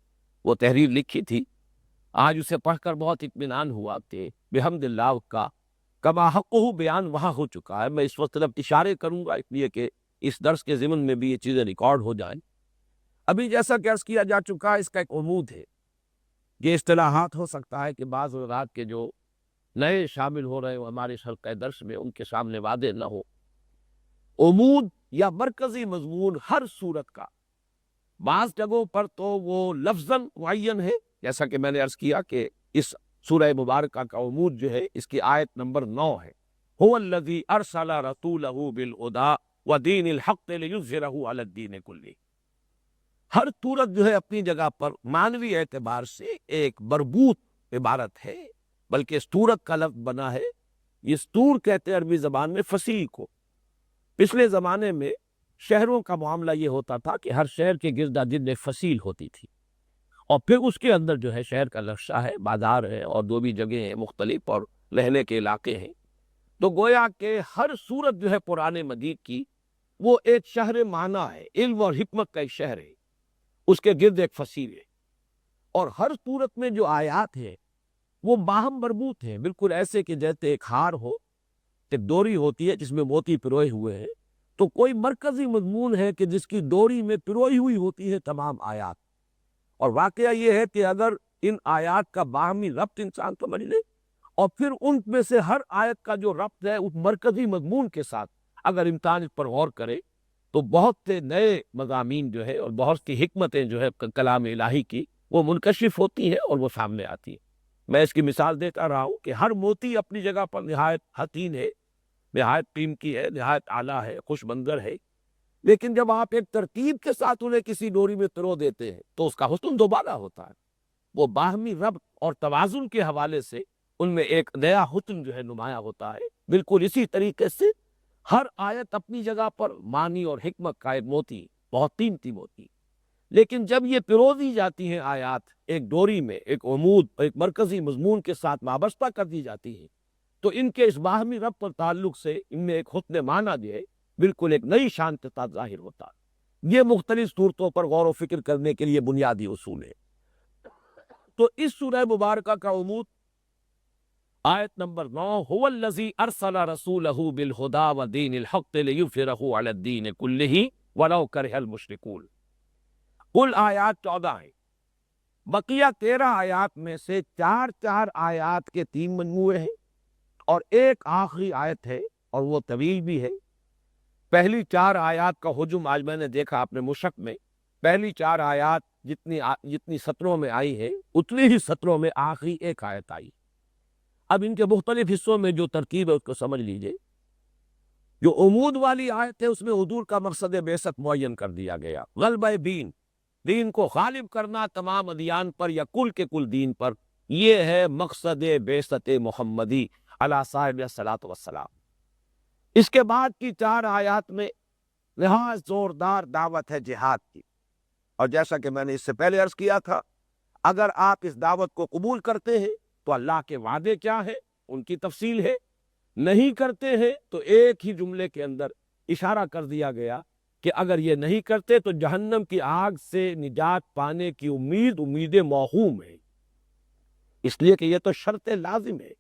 وہ تحریر لکھی تھی، آج اسے پڑھ کر بہت اطمینان ہوا کہ بحمد اللہ کا کما حقہ بیان وہاں ہو چکا ہے۔ میں اس وقت طرف اشارے کروں گا اس لیے کہ اس درس کے ضمن میں بھی یہ چیزیں ریکارڈ ہو جائیں۔ ابھی جیسا کہ عرض کیا جا چکا ہے، اس کا ایک عمود ہے۔ یہ اصطلاحات ہو سکتا ہے کہ بعض حضرات کے جو نئے شامل ہو رہے ہو ہمارے حلقہ درس میں، ان کے سامنے واضح نہ ہو۔ عمود یا مرکزی مضمون ہر صورت کا بعض جگہوں پر تو وہ لفظاً معین ہے، جیسا کہ میں نے عرض کیا کہ اس سورہ مبارکہ کا عمود جو ہے اس کی آیت نمبر 9 ہے، هو الذی ارسل رسولہ بالہدی ودین الحق لیظہرہ علی الدین کلہ۔ ہر صورت جو ہے اپنی جگہ پر معنوی اعتبار سے ایک مربوط عبارت ہے، بلکہ صورت کا لفظ بنا ہے، یہ سطور کہتے ہیں عربی زبان میں فصیل کو۔ پچھلے زمانے میں شہروں کا معاملہ یہ ہوتا تھا کہ ہر شہر کے گردا گرد ایک فصیل ہوتی تھی، اور پھر اس کے اندر جو ہے شہر کا نقشہ ہے، بازار ہے اور دو بھی جگہیں ہیں مختلف اور رہنے کے علاقے ہیں۔ تو گویا کہ ہر صورت جو ہے قرآن مجید کی وہ ایک شہر معنی ہے، علم اور حکمت کا ایک شہر ہے، اس کے گرد ایک فصیل ہے۔ اور ہر صورت میں جو آیات ہیں وہ باہم مربوط ہیں، بالکل ایسے کہ جیسے ایک ہار ہو، ایک ڈوری ہوتی ہے جس میں موتی پروئے ہوئے ہیں، تو کوئی مرکزی مضمون ہے کہ جس کی ڈوری میں پروئی ہوئی ہوتی ہے تمام آیات۔ اور واقعہ یہ ہے کہ اگر ان آیات کا باہمی ربط انسان سمجھ لے، اور پھر ان میں سے ہر آیت کا جو ربط ہے اس مرکزی مضمون کے ساتھ اگر انسان اس پر غور کرے، تو بہت سے نئے مضامین جو ہے اور بہت سی حکمتیں جو ہے کلام الہی کی وہ منکشف ہوتی ہیں اور وہ سامنے آتی ہیں۔ میں اس کی مثال دیتا رہا ہوں کہ ہر موتی اپنی جگہ پر نہایت حسین ہے، نہایت قیمتی ہے، نہایت اعلیٰ ہے، خوش منظر ہے، لیکن جب آپ ایک ترتیب کے ساتھ انہیں کسی ڈوری میں پرو دیتے ہیں تو اس کا حسن دوبارہ ہوتا ہے۔ وہ باہمی ربط اور توازن کے حوالے سے ان میں ایک نیا حسن جو ہے نمایاں ہوتا ہے۔ بالکل اسی طریقے سے ہر آیت اپنی جگہ پر معنی اور حکمت کا ایک موتی، بہت قیمتی موتی، لیکن جب یہ پرو دی جاتی ہیں آیات ایک ڈوری میں، ایک عمود، ایک مرکزی مضمون کے ساتھ وابستہ کر دی جاتی ہیں، تو ان کے اس باہمی ربط پر تعلق سے ان میں ایک حسن معنی جو ہے بالکل ایک نئی شان کے ساتھ ظاہر ہوتا ہے۔ یہ مختلف صورتوں پر غور و فکر کرنے کے لیے بنیادی اصول ہے۔ تو اس سورہ مبارکہ کا عمود آیت نمبر 9، هو الذی ارسل رسولہ بالہدی ودین الحق لیظہرہ علی الدین کلہ ولو کرہ المشرکون۔ کل آیات 14 ہیں، بقیہ 13 آیات میں سے 4 آیات کے 3 مجموعے ہیں اور ایک آخری آیت ہے اور وہ طویل بھی ہے۔ پہلی 4 آیات کا حجم آج میں نے دیکھا اپنے مشق میں، پہلی 4 آیات جتنی سطروں میں آئی ہے اتنی ہی سطروں میں آخری ایک آیت آئی۔ اب ان کے مختلف حصوں میں جو ترکیب ہے اس کو سمجھ لیجئے۔ جو عمود والی آیت ہے اس میں حضور کا مقصد بعثت معین کر دیا گیا، غلبہ دین کو غالب کرنا تمام ادیان پر یا کل کے کل دین پر، یہ ہے مقصد بعثت محمدی علی صاحب الصلاۃ والسلام۔ اس کے بعد کی 4 آیات میں نہایت زوردار دعوت ہے جہاد کی، اور جیسا کہ میں نے اس سے پہلے عرض کیا تھا، اگر آپ اس دعوت کو قبول کرتے ہیں تو اللہ کے وعدے کیا ہیں ان کی تفصیل ہے، نہیں کرتے ہیں تو ایک ہی جملے کے اندر اشارہ کر دیا گیا کہ اگر یہ نہیں کرتے تو جہنم کی آگ سے نجات پانے کی امید موہوم ہے، اس لیے کہ یہ تو شرط لازم ہے۔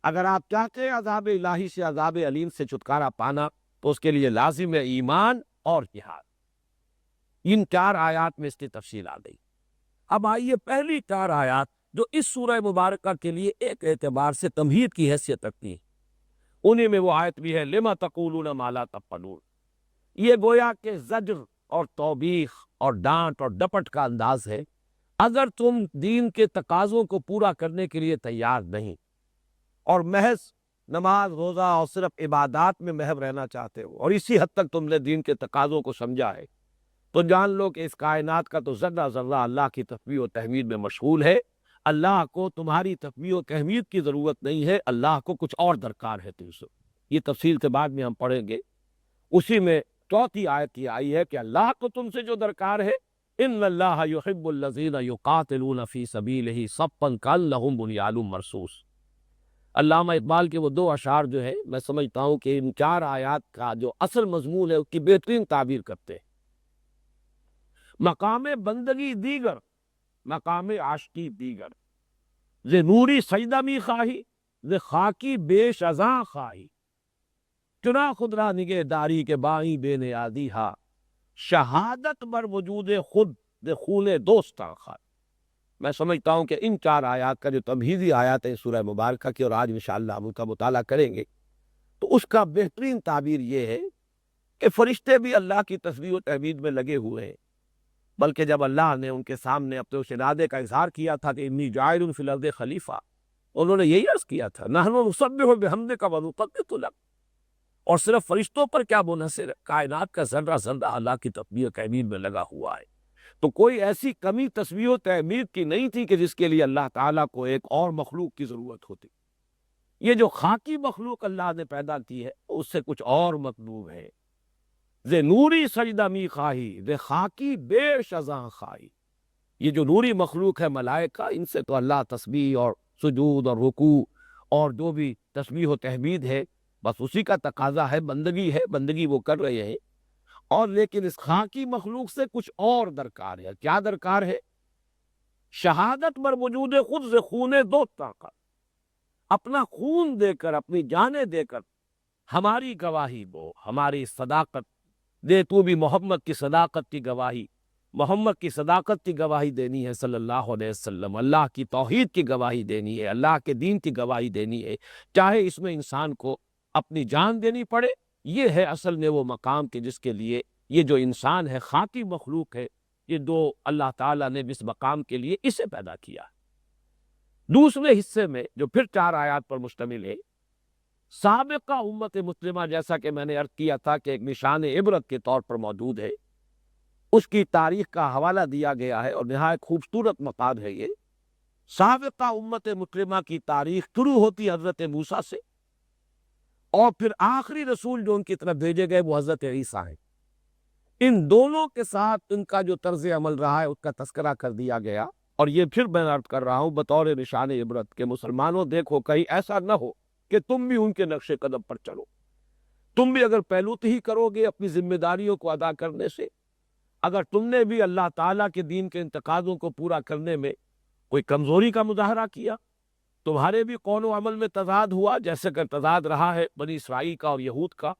اگر آپ چاہتے ہیں عذاب الہی سے، عذاب علیم سے چھٹکارا پانا، تو اس کے لیے لازم ہے ایمان اور جہاد۔ ان 4 آیات میں اس کی تفصیل آ گئی۔ اب آئیے پہلی 4 آیات جو اس سورہ مبارکہ کے لیے ایک اعتبار سے تمہید کی حیثیت رکھتی ہیں، انہی میں وہ آیت بھی ہے لما تقولون ما لا تفعلون۔ یہ گویا کہ زجر اور توبیخ اور ڈانٹ اور ڈپٹ کا انداز ہے۔ اگر تم دین کے تقاضوں کو پورا کرنے کے لیے تیار نہیں اور محض نماز روزہ اور صرف عبادات میں محو رہنا چاہتے ہو اور اسی حد تک تم نے دین کے تقاضوں کو سمجھا ہے، تو جان لو کہ اس کائنات کا تو ذرہ ذرہ اللہ کی تسبیح و تحمید میں مشغول ہے۔ اللہ کو تمہاری تسبیح و تحمید کی ضرورت نہیں ہے، اللہ کو کچھ اور درکار ہے تم سے۔ یہ تفصیل سے بعد میں ہم پڑھیں گے۔ اسی میں 4تھی آیت یہ آئی ہے کہ اللہ کو تم سے جو درکار ہے، ان اللہ یحب الذین یقاتلون فی سبیلہ صفا کانہم بنیان مرصوص۔ علامہ اقبال کے وہ 2 اشعار جو ہے میں سمجھتا ہوں کہ ان 4 آیات کا جو اصل مضمون ہے اس کی بہترین تعبیر کرتے ہیں۔ مقام بندگی دیگر، مقام عاشقی دیگر، ز نوری سجدہ می خواہی ز خاکی بیش ازاں خواہی، چنا خود را نگہ داری کے بائی بے نیازی ہا، شہادت بر وجود خود ز خون دوستاں خواہی۔ میں سمجھتا ہوں کہ ان 4 آیات کا جو تمہیدی آیات ہے سورہ مبارکہ کی، اور آج انشاءاللہ ہم ان کا مطالعہ کریں گے، تو اس کا بہترین تعبیر یہ ہے کہ فرشتے بھی اللہ کی تسبیح و تحمید میں لگے ہوئے ہیں، بلکہ جب اللہ نے ان کے سامنے اپنے اس ارادے کا اظہار کیا تھا کہ انی جاعل فی الارض خلیفہ، انہوں نے یہی عرض کیا تھا نحن نسبح بحمدک ونقدس لک، اور صرف فرشتوں پر کیا منحصر ہے، کائنات کا ذرہ ذرہ اللہ کی تسبیح و تحمید میں لگا ہوا ہے۔ تو کوئی ایسی کمی تسبیح و تحمید کی نہیں تھی کہ جس کے لیے اللہ تعالیٰ کو ایک اور مخلوق کی ضرورت ہوتی۔ یہ جو خاکی مخلوق اللہ نے پیدا کی ہے اس سے کچھ اور مطلوب ہے۔ ز نوری سجدہ می خواہی ز خاکی بیش ازاں خواہی، یہ جو نوری مخلوق ہے ملائکہ، ان سے تو اللہ تسبیح اور سجود اور رکوع اور جو بھی تسبیح و تحمید ہے بس اسی کا تقاضا ہے، بندگی ہے، بندگی وہ کر رہے ہیں، اور لیکن اس خاکی مخلوق سے کچھ اور درکار ہے۔ کیا درکار ہے؟ شہادت بر وجود خود ز خون دوستاں کا، اپنا خون دے کر، اپنی جانیں دے کر ہماری گواہی دو، ہماری صداقت دے، تو بھی محمد کی صداقت کی گواہی، محمد کی صداقت کی گواہی دینی ہے صلی اللہ علیہ وسلم، اللہ کی توحید کی گواہی دینی ہے، اللہ کے دین کی گواہی دینی ہے، چاہے اس میں انسان کو اپنی جان دینی پڑے۔ یہ ہے اصل میں وہ مقام کہ جس کے لیے یہ جو انسان ہے، خاکی مخلوق ہے، یہ دو اللہ تعالیٰ نے جس مقام کے لیے اسے پیدا کیا۔ دوسرے حصے میں جو پھر 4 آیات پر مشتمل ہے، سابقہ امت مسلمہ، جیسا کہ میں نے عرض کیا تھا کہ ایک نشان عبرت کے طور پر موجود ہے، اس کی تاریخ کا حوالہ دیا گیا ہے، اور نہایت خوبصورت مقام ہے یہ۔ سابقہ امت مسلمہ کی تاریخ شروع ہوتی حضرت موسیٰ سے، اور پھر آخری رسول جو ان کی طرف بھیجے گئے وہ حضرت عیسیٰ ہیں۔ ان دونوں کے ساتھ ان کا جو طرز عمل رہا ہے اس کا تذکرہ کر دیا گیا، اور یہ پھر میں عرض کر رہا ہوں بطور نشان عبرت کہ مسلمانوں دیکھو کہیں ایسا نہ ہو کہ تم بھی ان کے نقش قدم پر چلو، تم بھی اگر پہلوتی ہی کرو گے اپنی ذمہ داریوں کو ادا کرنے سے، اگر تم نے بھی اللہ تعالیٰ کے دین کے انتقاضوں کو پورا کرنے میں کوئی کمزوری کا مظاہرہ کیا، تمہارے بھی قول و عمل میں تضاد ہوا جیسے کہ تضاد رہا ہے بنی اسرائیل کا اور یہود کا،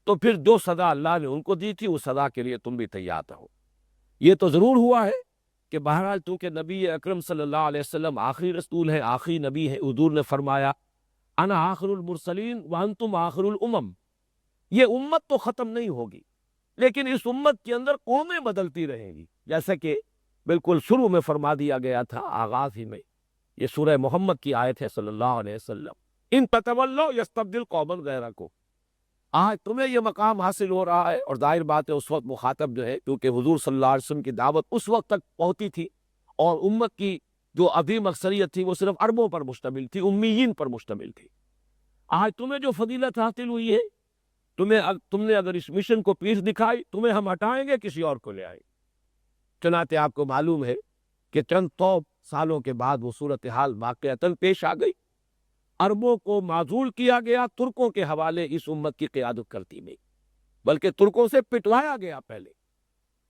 تو پھر جو سزا اللہ نے ان کو دی تھی اس سزا کے لیے تم بھی تیار رہو۔ یہ تو ضرور ہوا ہے کہ بہرحال چونکہ نبی اکرم صلی اللہ علیہ وسلم آخری رسول ہے، آخری نبی ہے، حضور نے فرمایا انا آخر المرسلین وانتم آخر الامم، یہ امت تو ختم نہیں ہوگی لیکن اس امت کے اندر قومیں بدلتی رہیں گی، جیسا کہ بالکل شروع میں فرما دیا گیا تھا، آغاز ہی میں۔ یہ سورہ محمد کی آیت ہے صلی اللہ علیہ وسلم، ان تتولوا یستبدل قوما غیرکم۔ آج تمہیں یہ مقام حاصل ہو رہا ہے، اور ظاہر بات ہے اس وقت مخاطب جو ہے، کیونکہ حضور صلی اللہ علیہ وسلم کی دعوت اس وقت تک پہنچی تھی، اور امت کی جو عظیم اکثریت تھی وہ صرف عربوں پر مشتمل تھی، امیین پر مشتمل تھی۔ آج تمہیں جو فضیلت حاصل ہوئی ہے، تم نے اگر اس مشن کو پیش دکھائی، تمہیں ہم ہٹائیں گے، کسی اور کو لے آئیں۔ چنانچہ آپ کو معلوم ہے کہ چند 100 سالوں کے بعد وہ صورتحال واقعتاً پیش آ گئی، عربوں کو معزول کیا گیا، ترکوں کے حوالے اس امت کی قیادت کرتی میں، بلکہ ترکوں سے پٹوایا گیا پہلے،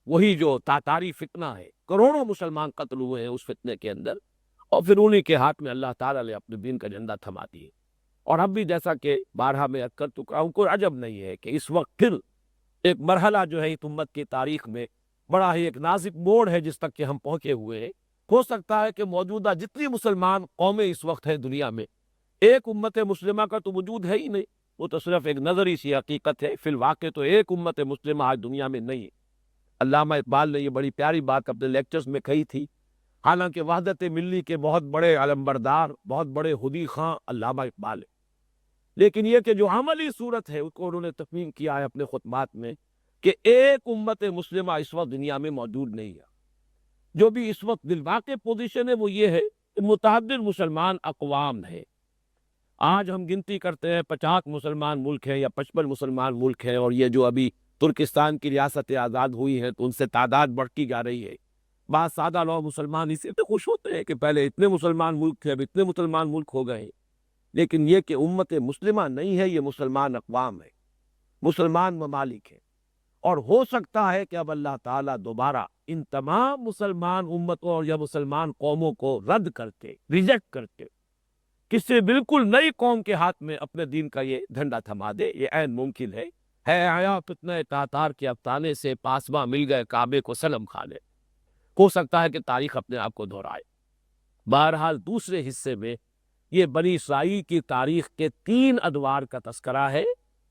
وہی جو تاتاری فتنہ ہے، کروڑوں مسلمان قتل ہوئے ہیں اس فتنے کے اندر، اور پھر انہی کے ہاتھ میں اللہ تعالیٰ نے اپنے دین کا جھنڈا تھما دیے۔ اور اب بھی جیسا کہ بارہا میں عرض کر چکا ہوں، کوئی عجب نہیں ہے کہ اس وقت پھر ایک مرحلہ جو ہے اس امت کی تاریخ میں بڑا ہی ایک نازک موڑ ہے جس تک کہ ہم پہنچے ہوئے ہیں۔ ہو سکتا ہے کہ موجودہ جتنی مسلمان قومیں اس وقت ہیں دنیا میں، ایک امت مسلمہ کا تو وجود ہے ہی نہیں، وہ تو صرف ایک نظری سی حقیقت ہے، فی الواقع تو ایک امت مسلمہ آج دنیا میں نہیں ہے۔ علامہ اقبال نے یہ بڑی پیاری بات اپنے لیکچرز میں کہی تھی، حالانکہ وحدت ملی کے بہت بڑے علمبردار، بہت بڑے خودی خواں علامہ اقبال ہے، لیکن یہ کہ جو عملی صورت ہے اس کو انہوں نے تفہیم کیا ہے اپنے خطبات میں کہ ایک امت مسلمہ اس وقت دنیا میں موجود نہیں ہے۔ جو بھی اس وقت بالواقع پوزیشن ہے وہ یہ ہے کہ متعدد مسلمان اقوام ہیں۔ آج ہم گنتی کرتے ہیں 50 مسلمان ملک ہیں یا 55 مسلمان ملک ہیں، اور یہ جو ابھی ترکستان کی ریاستیں آزاد ہوئی ہیں تو ان سے تعداد بڑھتی جا رہی ہے۔ بعض سادہ لوگ مسلمان اس سے خوش ہوتے ہیں کہ پہلے اتنے مسلمان ملک تھے، اب اتنے مسلمان ملک ہو گئے ہیں، لیکن یہ کہ امت مسلمہ نہیں ہے، یہ مسلمان اقوام ہے، مسلمان ممالک ہیں، اور ہو سکتا ہے کہ اب اللہ تعالیٰ دوبارہ ان تمام مسلمان امتوں اور یا مسلمان قوموں کو رد کرتے، ریجیکٹ کرتے، کسی بالکل نئی قوم کے ہاتھ میں اپنے دین کا یہ جھنڈا تھما دے، یہ عین ممکن ہے آیا فتنہ تاتار کے افسانے سے پاسباں مل گئے کعبے کو صنم کھانے۔ ہو سکتا ہے کہ تاریخ اپنے آپ کو دہرائے۔ بہرحال دوسرے حصے میں یہ بنی اسرائیل کی تاریخ کے 3 ادوار کا تذکرہ ہے۔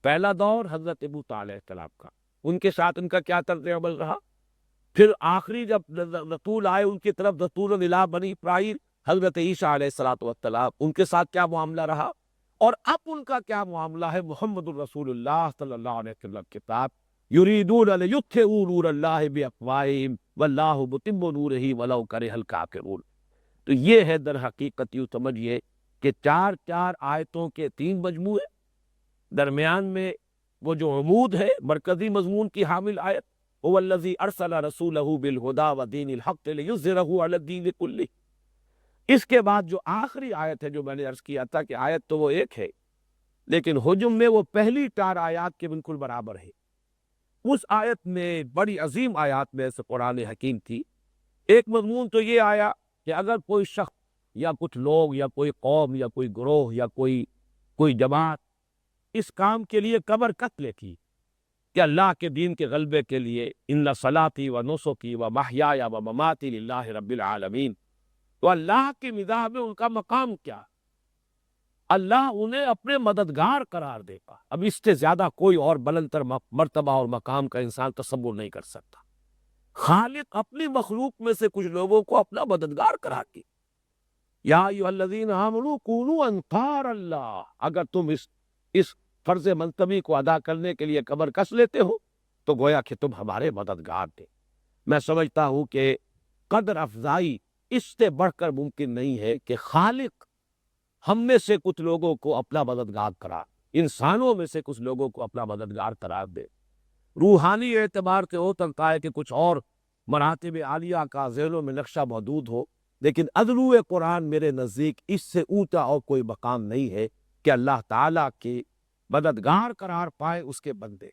پہلا دور حضرت موسیٰ علیہ السلام کا، ان کے ساتھ ان کا کیا طرز عمل رہا، پھر آخری جب رسول آئے ان کی طرف رسول الی بنی اسرائیل حضرت عیسیٰ علیہ السلام، ان کے ساتھ کیا معاملہ رہا، اور اب ان کا کیا معاملہ ہے محمد الرسول اللہ صلی اللہ علیہ وسلم کے ساتھ۔ یریدون لیطفئوا نور اللہ بافواہہم واللہ متم نورہ ولو کرہ الکافرون۔ تو یہ ہے در حقیقت یوں سمجھیے کہ 4 آیتوں کے 3 مجموعے، درمیان میں وہ جو عمود ہے مرکزی مضمون کی حامل آیت هو الذی ارسل رسولہ بالہدی ودین الحق لیظہرہ علی الدین کلہ، اس کے بعد جو آخری آیت ہے جو میں نے عرض کیا تھا کہ آیت تو وہ ایک ہے لیکن حجم میں وہ پہلی 4 آیات کے بالکل برابر ہے۔ اس آیت میں بڑی عظیم آیات میں سے قرآن حکیم تھی۔ ایک مضمون تو یہ آیا کہ اگر کوئی شخص یا کچھ لوگ یا کوئی قوم یا کوئی گروہ یا کوئی جماعت اس کام کے لیے کمر کس لیتی کہ اللہ کے دین کے غلبے کے لیے ان صلاتی و نسکی و محیای و مماتی للہ رب العالمین، تو اللہ کی نگاہ میں ان کا مقام کیا؟ اللہ انہیں اپنے مددگار قرار دے گا۔ اب اس سے زیادہ کوئی اور بلندتر مرتبہ اور مقام کا انسان تصور نہیں کر سکتا۔ خالق اپنی مخلوق میں سے کچھ لوگوں کو اپنا مددگار قرار دے۔ یا ایھا الذین آمنوا کونوا انصار اللہ، اگر تم اس فرض منتبی کو ادا کرنے کے لیے کمر کس لیتے ہو تو گویا کہ تم ہمارے مددگار تھے۔ میں سمجھتا ہوں کہ قدر افزائی اس سے بڑھ کر ممکن نہیں ہے کہ خالق ہم میں سے کچھ لوگوں کو اپنا مددگار قرار، انسانوں میں سے کچھ لوگوں کو اپنا مددگار قرار دے۔ روحانی اعتبار سے ہو سکتا ہے کہ کچھ اور مراتب عالیہ کا ذہنوں میں نقشہ موجود ہو، لیکن عدلو قرآن میرے نزدیک اس سے اونچا اور کوئی مقام نہیں ہے کہ اللہ تعالیٰ کے مددگار قرار پائے اس کے بندے۔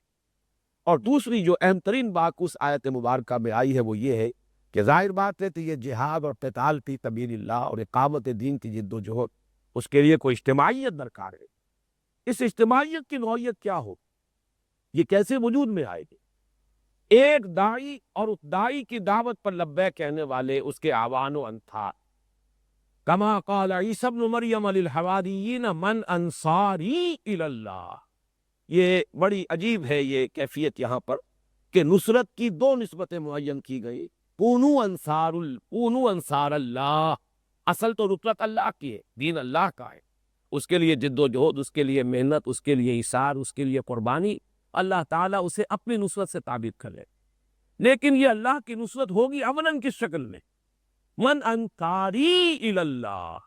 اور دوسری جو اہم ترین بات اس آیت مبارکہ میں آئی ہے وہ یہ ہے کہ ظاہر بات ہے کہ یہ جہاد اور قتال فی سبیل اللہ اور اقامت دین کی جد و جہد، اس کے لیے کوئی اجتماعیت درکار ہے۔ اس اجتماعیت کی نوعیت کیا ہو، یہ کیسے وجود میں آئے گی؟ ایک داعی اور اس داعی کی دعوت پر لبیک کہنے والے اس کے اعوان و انصار، کما قال عیسی ابن مریم للحواریین من انصاری الی اللہ۔ یہ بڑی عجیب ہے یہ کیفیت یہاں پر کہ نصرت کی 2 نسبتیں معین کی گئی، کونوا انصار اللہ۔ اصل تو نصرت اللہ کی ہے، دین اللہ کا ہے، اس کے لیے جد و جہد، اس کے لیے محنت، اس کے لیے ایثار، اس کے لیے قربانی، اللہ تعالیٰ اسے اپنی نصرت سے تعبیر کرے۔ لیکن یہ اللہ کی نصرت ہوگی اولاً کس شکل میں؟ من انصاری الی اللہ۔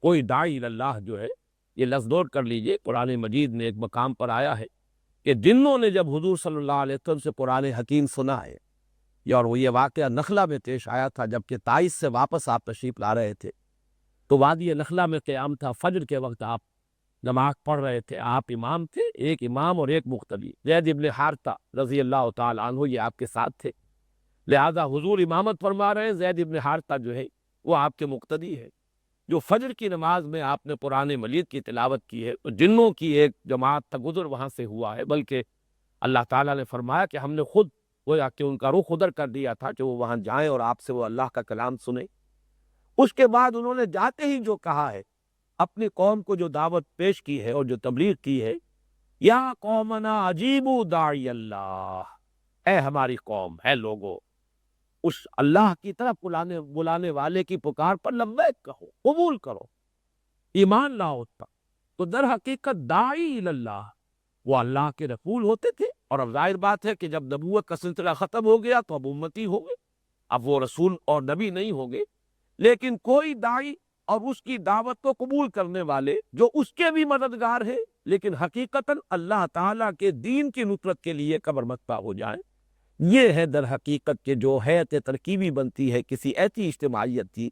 کوئی داعی الی اللہ جو ہے، یہ لفظ نوٹ کر لیجئے، قرآن مجید میں ایک مقام پر آیا ہے کہ جنوں نے جب حضور صلی اللہ علیہ وسلم سے قرآن حکیم سنا ہے، اور وہ یہ واقعہ نخلہ میں پیش آیا تھا جبکہ طائف سے واپس آپ تشریف لا رہے تھے، تو وادی نخلہ میں قیام تھا، فجر کے وقت آپ نماز پڑھ رہے تھے، آپ امام تھے، ایک امام اور ایک مقتدی، زید ابن حارثہ رضی اللہ تعالی عنہ یہ آپ کے ساتھ تھے، لہذا حضور امامت فرما رہے ہیں، زید ابن حارثہ جو ہے وہ آپ کے مقتدی ہے۔ جو فجر کی نماز میں آپ نے قرآن مجید کی تلاوت کی ہے تو جنوں کی ایک جماعت کا گزر وہاں سے ہوا ہے، بلکہ اللہ تعالیٰ نے فرمایا کہ ہم نے خود گویا کہ ان کا رخ ادھر کر دیا تھا کہ وہ وہاں جائیں اور آپ سے وہ اللہ کا کلام سنیں۔ اس کے بعد انہوں نے جاتے ہی جو کہا ہے، اپنی قوم کو جو دعوت پیش کی ہے اور جو تبلیغ کی ہے، یا قومنا اجیبوا داعی اللہ، اے ہماری قوم، اے لوگو، اس اللہ کی طرف بلانے والے کی پکار پر لبیک کہو، قبول کرو، ایمان لاؤ اس پر۔ تو در حقیقت داعی الی اللہ وہ اللہ کے رسول ہوتے تھے، اور اب ظاہر بات ہے کہ جب نبوت کا سلسلہ ختم ہو گیا تو اب امتی ہو گئے، اب وہ رسول اور نبی نہیں ہوں گے، لیکن کوئی داعی اور اس کی دعوت کو قبول کرنے والے جو اس کے بھی مددگار ہیں لیکن حقیقتاً اللہ تعالیٰ کے دین کی نصرت کے لیے قبر مکپا ہو جائیں، یہ ہے در حقیقت کہ جو حیت ترکیبی بنتی ہے کسی ایسی اجتماعیت کی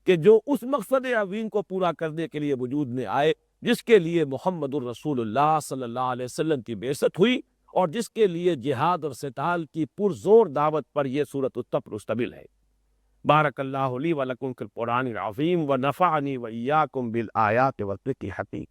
کہ جو اس مقصد عظیم کو پورا کرنے کے لیے وجود میں آئے جس کے لیے محمد الرسول اللہ صلی اللہ علیہ وسلم کی بعثت ہوئی اور جس کے لیے جہاد اور قتال کی پرزور دعوت پر یہ سورۃ الصف مشتمل ہے۔ بارک اللہ لی و لکم فی القرآن العظیم و نفعنی و ایاکم بالآیات والذکر الحکیم۔